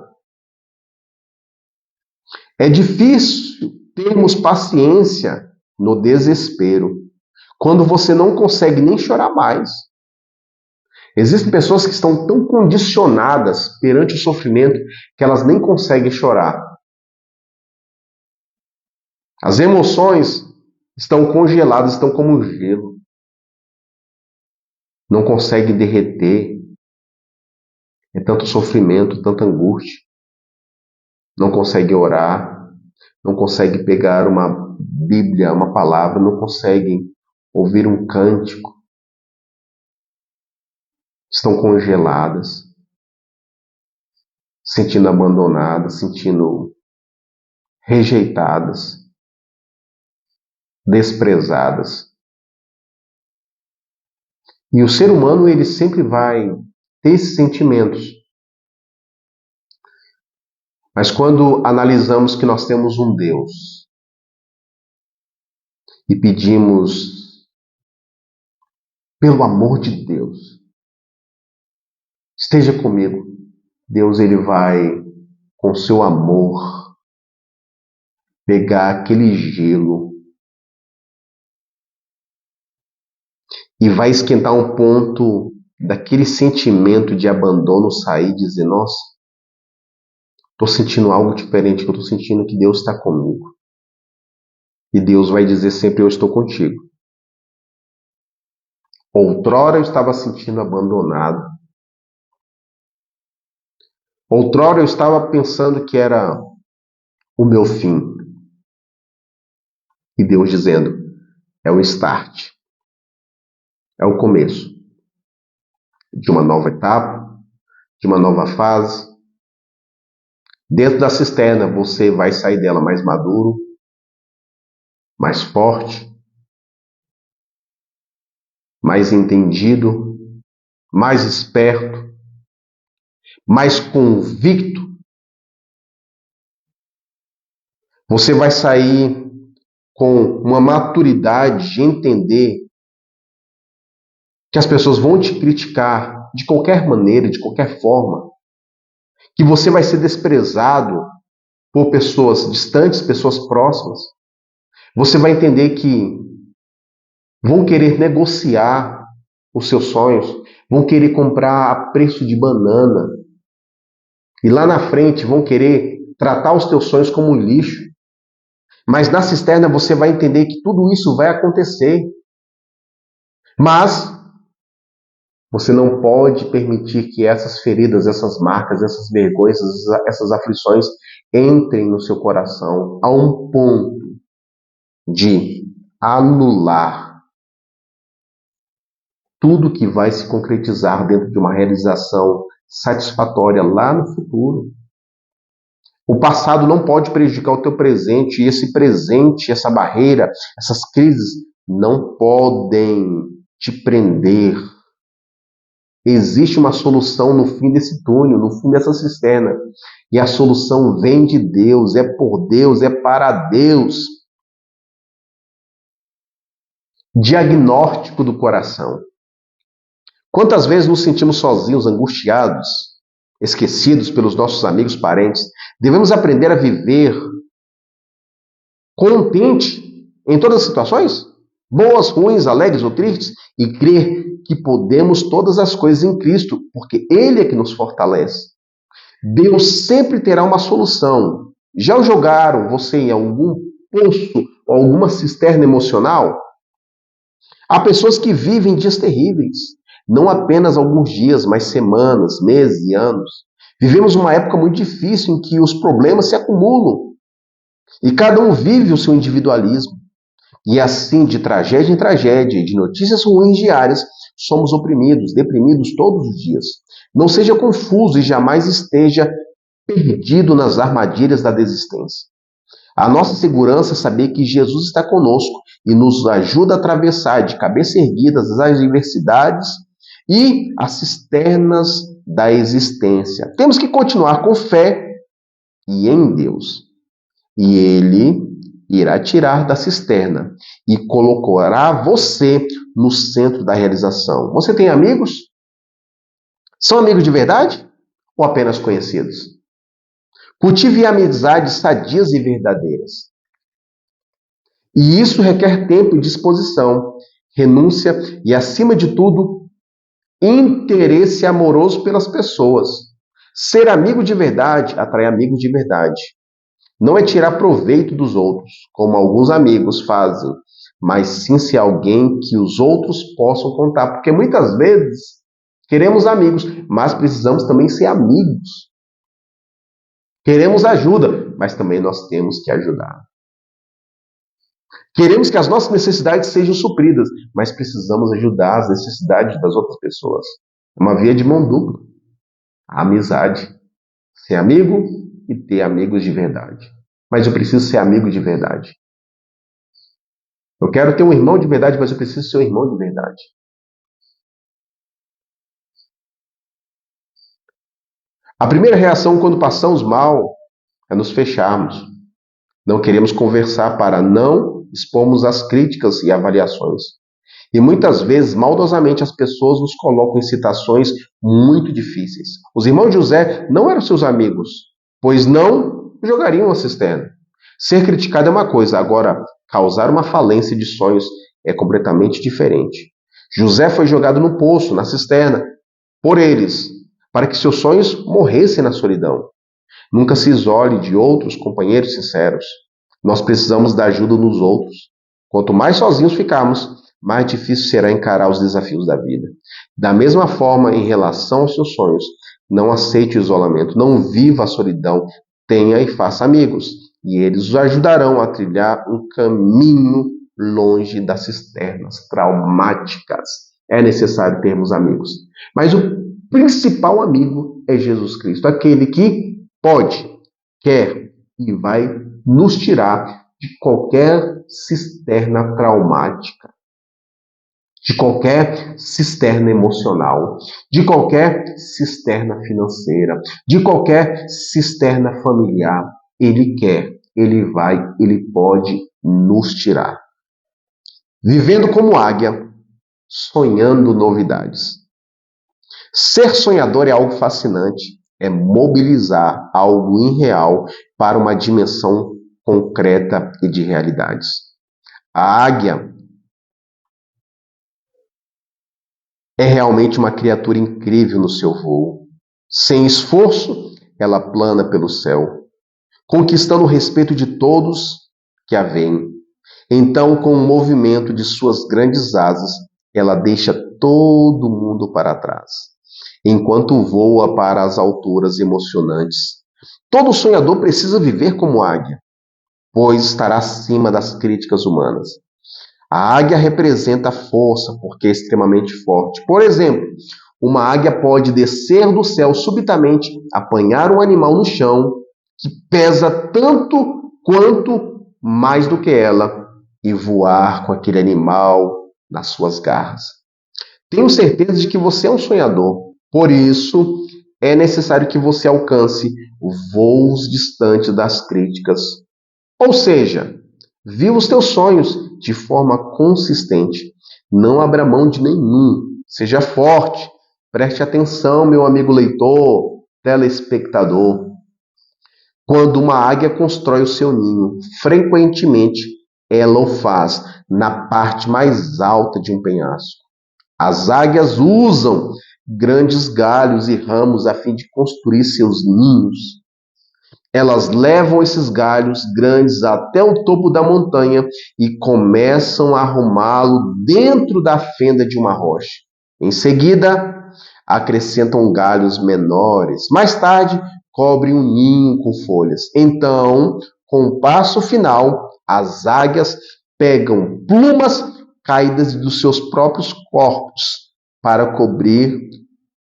É difícil termos paciência no desespero, quando você não consegue nem chorar mais. Existem pessoas que estão tão condicionadas perante o sofrimento que elas nem conseguem chorar. As emoções estão congeladas, estão como gelo. Não conseguem derreter. É tanto sofrimento, tanta angústia. Não consegue orar, não consegue pegar uma Bíblia, uma palavra, não conseguem ouvir um cântico. Estão congeladas, sentindo abandonadas, sentindo rejeitadas, desprezadas. E o ser humano, ele sempre vai ter esses sentimentos. Mas quando analisamos que nós temos um Deus e pedimos, pelo amor de Deus, esteja comigo, Deus, ele vai, com seu amor, pegar aquele gelo e vai esquentar um ponto daquele sentimento de abandono sair e dizer, nossa, estou sentindo algo diferente, que eu estou sentindo que Deus está comigo. E Deus vai dizer sempre, eu estou contigo. Outrora eu estava sentindo abandonado. Outrora eu estava pensando que era o meu fim. E Deus dizendo, é o start. É o começo de uma nova etapa, de uma nova fase. Dentro da cisterna você vai sair dela mais maduro, mais forte, mais entendido, mais esperto, mais convicto. Você vai sair com uma maturidade de entender que as pessoas vão te criticar de qualquer maneira, de qualquer forma, que você vai ser desprezado por pessoas distantes, pessoas próximas. Você vai entender que vão querer negociar os seus sonhos, vão querer comprar a preço de banana, e lá na frente vão querer tratar os teus sonhos como lixo. Mas na cisterna você vai entender que tudo isso vai acontecer. Mas você não pode permitir que essas feridas, essas marcas, essas vergonhas, essas aflições entrem no seu coração a um ponto de anular tudo que vai se concretizar dentro de uma realização satisfatória lá no futuro. O passado não pode prejudicar o teu presente, e esse presente, essa barreira, essas crises não podem te prender. Existe uma solução no fim desse túnel, no fim dessa cisterna. E a solução vem de Deus, é por Deus, é para Deus. Diagnóstico do coração. Quantas vezes nos sentimos sozinhos, angustiados, esquecidos pelos nossos amigos, parentes? Devemos aprender a viver contente em todas as situações, boas, ruins, alegres ou tristes, e crer que podemos todas as coisas em Cristo, porque Ele é que nos fortalece. Deus sempre terá uma solução. Já jogaram você em algum poço ou alguma cisterna emocional? Há pessoas que vivem dias terríveis, não apenas alguns dias, mas semanas, meses e anos. Vivemos uma época muito difícil em que os problemas se acumulam e cada um vive o seu individualismo. E assim, de tragédia em tragédia, de notícias ruins diárias, somos oprimidos, deprimidos todos os dias. Não seja confuso e jamais esteja perdido nas armadilhas da desistência. A nossa segurança é saber que Jesus está conosco e nos ajuda a atravessar de cabeça erguida as adversidades e as cisternas da existência. Temos que continuar com fé e em Deus. E Ele irá tirar da cisterna e colocará você no centro da realização. Você tem amigos? São amigos de verdade ou apenas conhecidos? Cultive amizades sadias e verdadeiras. E isso requer tempo e disposição, renúncia e, acima de tudo, interesse amoroso pelas pessoas. Ser amigo de verdade atrai amigos de verdade. Não é tirar proveito dos outros, como alguns amigos fazem, mas sim ser alguém que os outros possam contar. Porque muitas vezes queremos amigos, mas precisamos também ser amigos. Queremos ajuda, mas também nós temos que ajudar. Queremos que as nossas necessidades sejam supridas, mas precisamos ajudar as necessidades das outras pessoas. É uma via de mão dupla. A amizade. Ser amigo e ter amigos de verdade. Mas eu preciso ser amigo de verdade. Eu quero ter um irmão de verdade, mas eu preciso ser um irmão de verdade. A primeira reação quando passamos mal é nos fecharmos. Não queremos conversar para não expormos as críticas e avaliações. E muitas vezes, maldosamente, as pessoas nos colocam em situações muito difíceis. Os irmãos de José não eram seus amigos, pois não jogariam a cisterna. Ser criticado é uma coisa, agora, causar uma falência de sonhos é completamente diferente. José foi jogado no poço, na cisterna, por eles, para que seus sonhos morressem na solidão. Nunca se isole de outros companheiros sinceros. Nós precisamos da ajuda dos outros. Quanto mais sozinhos ficarmos, mais difícil será encarar os desafios da vida. Da mesma forma, em relação aos seus sonhos, não aceite o isolamento, não viva a solidão, tenha e faça amigos, e eles os ajudarão a trilhar um caminho longe das cisternas traumáticas. É necessário termos amigos. Mas o principal amigo é Jesus Cristo, aquele que pode, quer e vai nos tirar de qualquer cisterna traumática, de qualquer cisterna emocional, de qualquer cisterna financeira, de qualquer cisterna familiar. Ele quer, ele vai, ele pode nos tirar. Vivendo como águia, sonhando novidades. Ser sonhador é algo fascinante, é mobilizar algo irreal para uma dimensão concreta e de realidades. A águia é realmente uma criatura incrível no seu voo. Sem esforço, ela plana pelo céu, conquistando o respeito de todos que a veem. Então, com o movimento de suas grandes asas, ela deixa todo mundo para trás, enquanto voa para as alturas emocionantes. Todo sonhador precisa viver como águia, pois estará acima das críticas humanas. A águia representa a força, porque é extremamente forte. Por exemplo, uma águia pode descer do céu subitamente, apanhar um animal no chão, que pesa tanto quanto mais do que ela, e voar com aquele animal nas suas garras. Tenho certeza de que você é um sonhador. Por isso, é necessário que você alcance voos distantes das críticas. Ou seja, viva os teus sonhos de forma consistente. Não abra mão de nenhum. Seja forte. Preste atenção, meu amigo leitor, telespectador. Quando uma águia constrói o seu ninho, frequentemente ela o faz na parte mais alta de um penhasco. As águias usam grandes galhos e ramos a fim de construir seus ninhos. Elas levam esses galhos grandes até o topo da montanha e começam a arrumá-lo dentro da fenda de uma rocha. Em seguida, acrescentam galhos menores. Mais tarde, cobrem um ninho com folhas. Então, com o passo final, as águias pegam plumas caídas dos seus próprios corpos para cobrir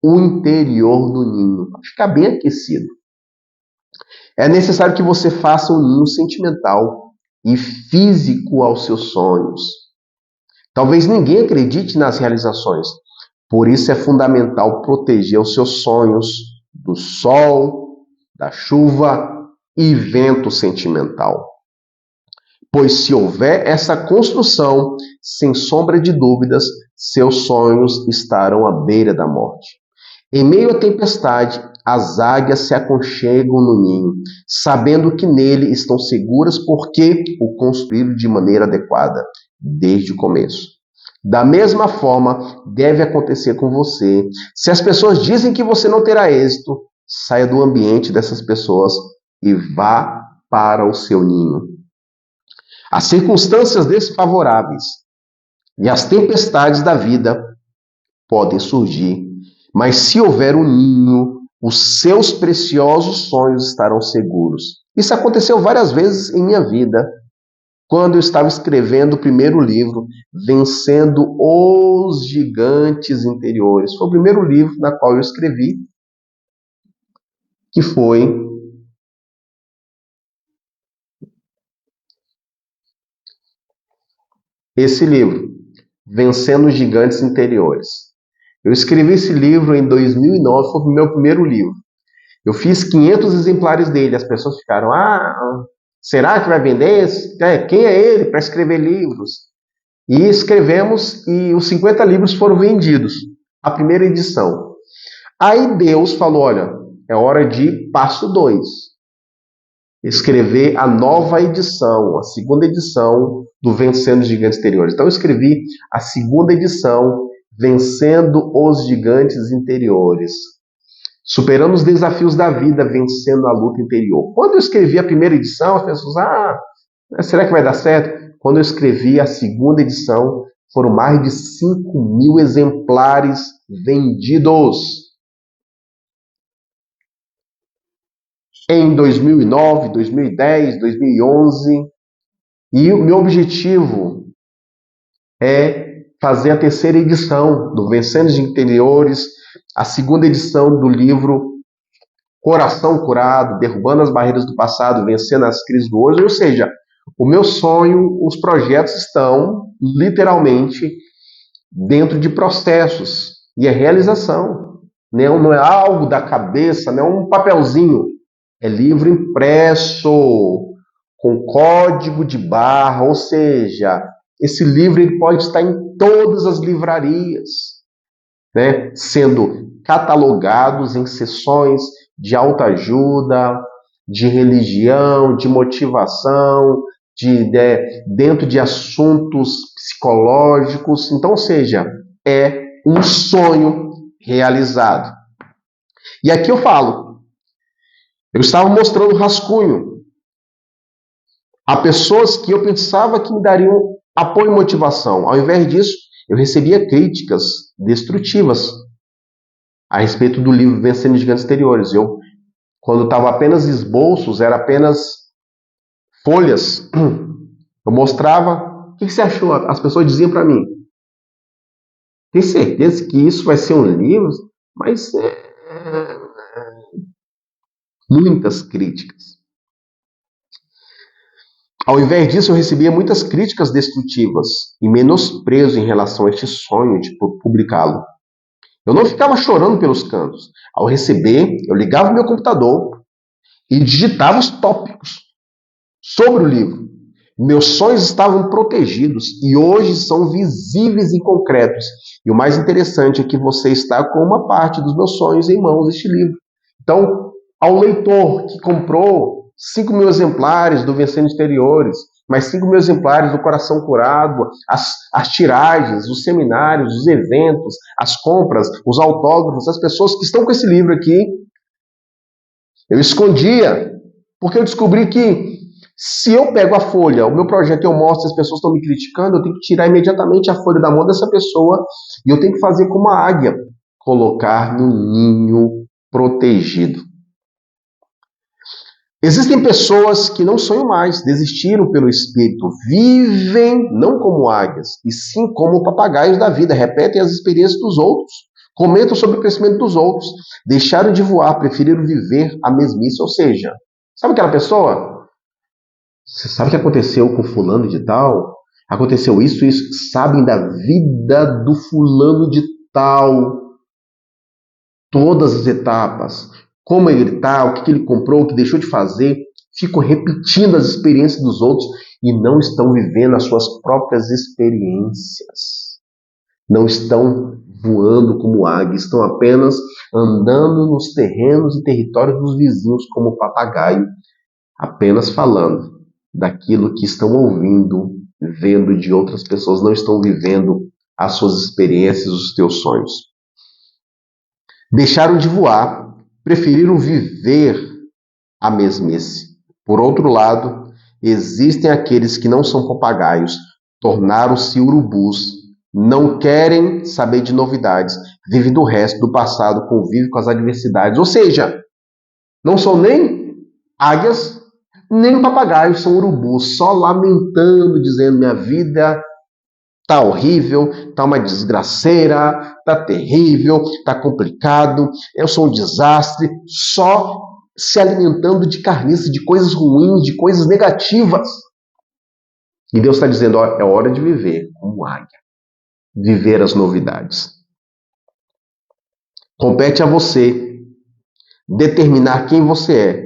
o interior do ninho, para ficar bem aquecido. É necessário que você faça um ninho sentimental e físico aos seus sonhos. Talvez ninguém acredite nas realizações, por isso é fundamental proteger os seus sonhos do sol, da chuva e vento sentimental. Pois se houver essa construção, sem sombra de dúvidas, seus sonhos estarão à beira da morte. Em meio à tempestade, as águias se aconchegam no ninho, sabendo que nele estão seguras porque o construíram de maneira adequada, desde o começo. Da mesma forma, deve acontecer com você. Se as pessoas dizem que você não terá êxito, saia do ambiente dessas pessoas e vá para o seu ninho. As circunstâncias desfavoráveis e as tempestades da vida podem surgir, mas se houver um ninho, os seus preciosos sonhos estarão seguros. Isso aconteceu várias vezes em minha vida, quando eu estava escrevendo o primeiro livro, Vencendo os Gigantes Interiores. Foi o primeiro livro na qual eu escrevi, que foi esse livro, Vencendo os Gigantes Interiores. Eu escrevi esse livro em 2009, foi o meu primeiro livro. Eu fiz 500 exemplares dele, as pessoas ficaram, será que vai vender? Quem é ele para escrever livros? E escrevemos e os 50 livros foram vendidos, a primeira edição. Aí Deus falou, olha, é hora de passo 2. Escrever a nova edição, a segunda edição do Vencendo os Gigantes Interiores. Então eu escrevi a segunda edição, Vencendo os Gigantes Interiores. Superando os desafios da vida, vencendo a luta interior. Quando eu escrevi a primeira edição, as pessoas, será que vai dar certo? Quando eu escrevi a segunda edição, foram mais de 5.000 exemplares vendidos. Em 2009, 2010, 2011. E o meu objetivo é fazer a terceira edição do Vencendo os Interiores, a segunda edição do livro Coração Curado, Derrubando as Barreiras do Passado, Vencendo as Crises do Hoje. Ou seja, o meu sonho, os projetos estão literalmente dentro de processos e é realização. Não é algo da cabeça, não é um papelzinho. É livro impresso, com código de barra, ou seja, esse livro ele pode estar em todas as livrarias, né, sendo catalogados em sessões de autoajuda, de religião, de motivação, dentro de assuntos psicológicos. Então, ou seja, é um sonho realizado. E aqui eu falo, eu estava mostrando rascunho a pessoas que eu pensava que me dariam apoio e motivação. Ao invés disso, eu recebia críticas destrutivas a respeito do livro Vencendo os Gigantes Interiores. Quando estava apenas esboços, era apenas folhas, eu mostrava, o que você achou? As pessoas diziam para mim, tem certeza que isso vai ser um livro? Mas muitas críticas. Ao invés disso, eu recebia muitas críticas destrutivas e menosprezo em relação a este sonho de publicá-lo. Eu não ficava chorando pelos cantos. Ao receber, eu ligava o meu computador e digitava os tópicos sobre o livro. Meus sonhos estavam protegidos e hoje são visíveis e concretos. E o mais interessante é que você está com uma parte dos meus sonhos em mãos, este livro. Então, ao leitor que comprou 5.000 exemplares do Vencendo Exteriores, mais 5.000 exemplares do Coração Curado, as tiragens, os seminários, os eventos, as compras, os autógrafos, as pessoas que estão com esse livro aqui, eu escondia, porque eu descobri que se eu pego a folha, o meu projeto, eu mostro, as pessoas estão me criticando, eu tenho que tirar imediatamente a folha da mão dessa pessoa e eu tenho que fazer como a águia, colocar no ninho protegido. Existem pessoas que não sonham mais, desistiram pelo espírito, vivem não como águias, e sim como papagaios da vida, repetem as experiências dos outros, comentam sobre o crescimento dos outros, deixaram de voar, preferiram viver a mesmice, ou seja, sabe aquela pessoa? Você sabe o que aconteceu com fulano de tal? Aconteceu isso, sabem da vida do fulano de tal, todas as etapas, como ele está, o que ele comprou, o que deixou de fazer, ficam repetindo as experiências dos outros e não estão vivendo as suas próprias experiências. não estão voando como águia, estão apenas andando nos terrenos e territórios dos vizinhos como papagaio, apenas falando daquilo que estão ouvindo, vendo de outras pessoas, não estão vivendo as suas experiências, os teus sonhos. Deixaram de voar, preferiram viver a mesmice. Por outro lado, existem aqueles que não são papagaios, tornaram-se urubus, não querem saber de novidades, vivem do resto do passado, convivem com as adversidades, ou seja, não são nem águias, nem papagaios, são urubus, só lamentando, dizendo: minha vida tá horrível, tá uma desgraceira, tá terrível, tá complicado, eu sou um desastre, só se alimentando de carniça, de coisas ruins, de coisas negativas. E Deus está dizendo: ó, é hora de viver como águia, viver as novidades. Compete a você determinar quem você é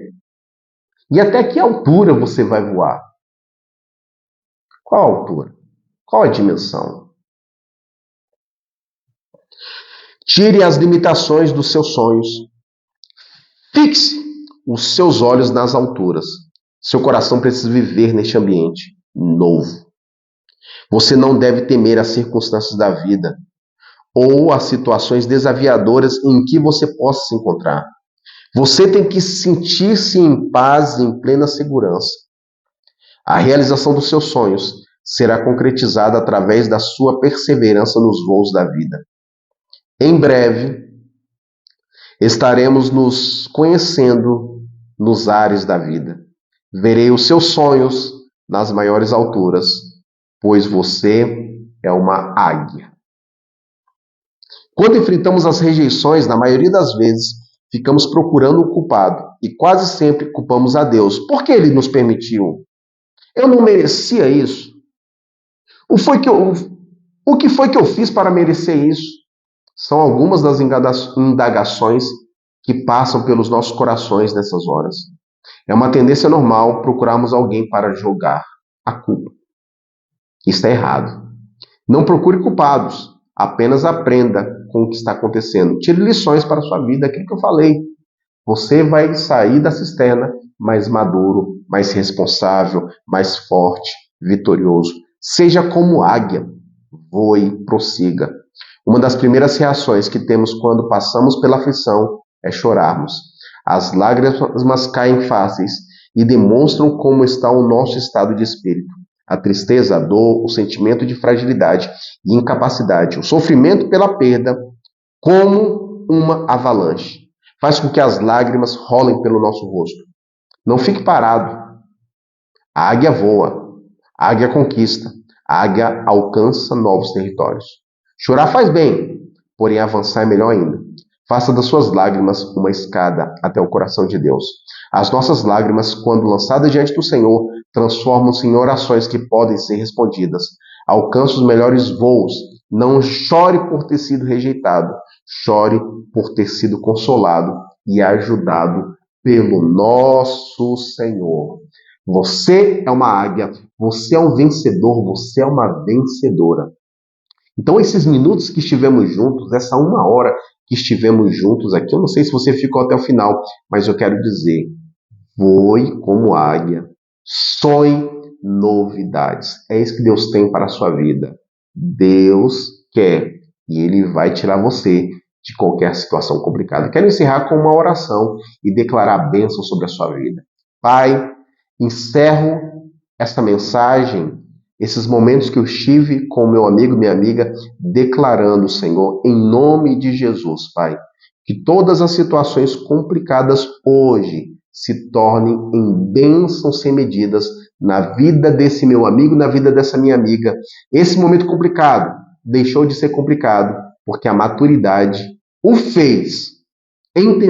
e até que altura você vai voar. Qual a altura? Qual a dimensão? Tire as limitações dos seus sonhos. Fixe os seus olhos nas alturas. Seu coração precisa viver neste ambiente novo. Você não deve temer as circunstâncias da vida ou as situações desafiadoras em que você possa se encontrar. Você tem que sentir-se em paz e em plena segurança. A realização dos seus sonhos será concretizada através da sua perseverança nos voos da vida. Em breve, estaremos nos conhecendo nos ares da vida. Verei os seus sonhos nas maiores alturas, pois você é uma águia. Quando enfrentamos as rejeições, na maioria das vezes, ficamos procurando o culpado e quase sempre culpamos a Deus. Por que Ele nos permitiu? Eu não merecia isso. O que foi que eu fiz para merecer isso? São algumas das indagações que passam pelos nossos corações nessas horas. É uma tendência normal procurarmos alguém para jogar a culpa. Isso é errado. Não procure culpados, apenas aprenda com o que está acontecendo. Tire lições para a sua vida, aquilo que eu falei. Você vai sair da cisterna mais maduro, mais responsável, mais forte, vitorioso. Seja como águia, voe, prossiga. Uma das primeiras reações que temos quando passamos pela aflição é chorarmos. As lágrimas caem fáceis e demonstram como está o nosso estado de espírito. A tristeza, a dor, o sentimento de fragilidade e incapacidade, o sofrimento pela perda, como uma avalanche, faz com que as lágrimas rolem pelo nosso rosto. Não fique parado. A águia voa, a águia conquista, a águia alcança novos territórios. Chorar faz bem, porém avançar é melhor ainda. Faça das suas lágrimas uma escada até o coração de Deus. As nossas lágrimas, quando lançadas diante do Senhor, transformam-se em orações que podem ser respondidas. Alcance os melhores voos. Não chore por ter sido rejeitado. Chore por ter sido consolado e ajudado pelo nosso Senhor. Você é uma águia, você é um vencedor, você é uma vencedora. Então, esses minutos que estivemos juntos, essa 1 hora que estivemos juntos aqui, eu não sei se você ficou até o final, mas eu quero dizer: voe como águia, sonhe novidades. É isso que Deus tem para a sua vida. Deus quer e Ele vai tirar você de qualquer situação complicada. Quero encerrar com uma oração e declarar a bênção sobre a sua vida. Pai, encerro esta mensagem, esses momentos que eu estive com meu amigo e minha amiga, declarando, Senhor, em nome de Jesus, Pai, que todas as situações complicadas hoje se tornem em bênçãos sem medidas na vida desse meu amigo, na vida dessa minha amiga. Esse momento complicado deixou de ser complicado porque a maturidade o fez entender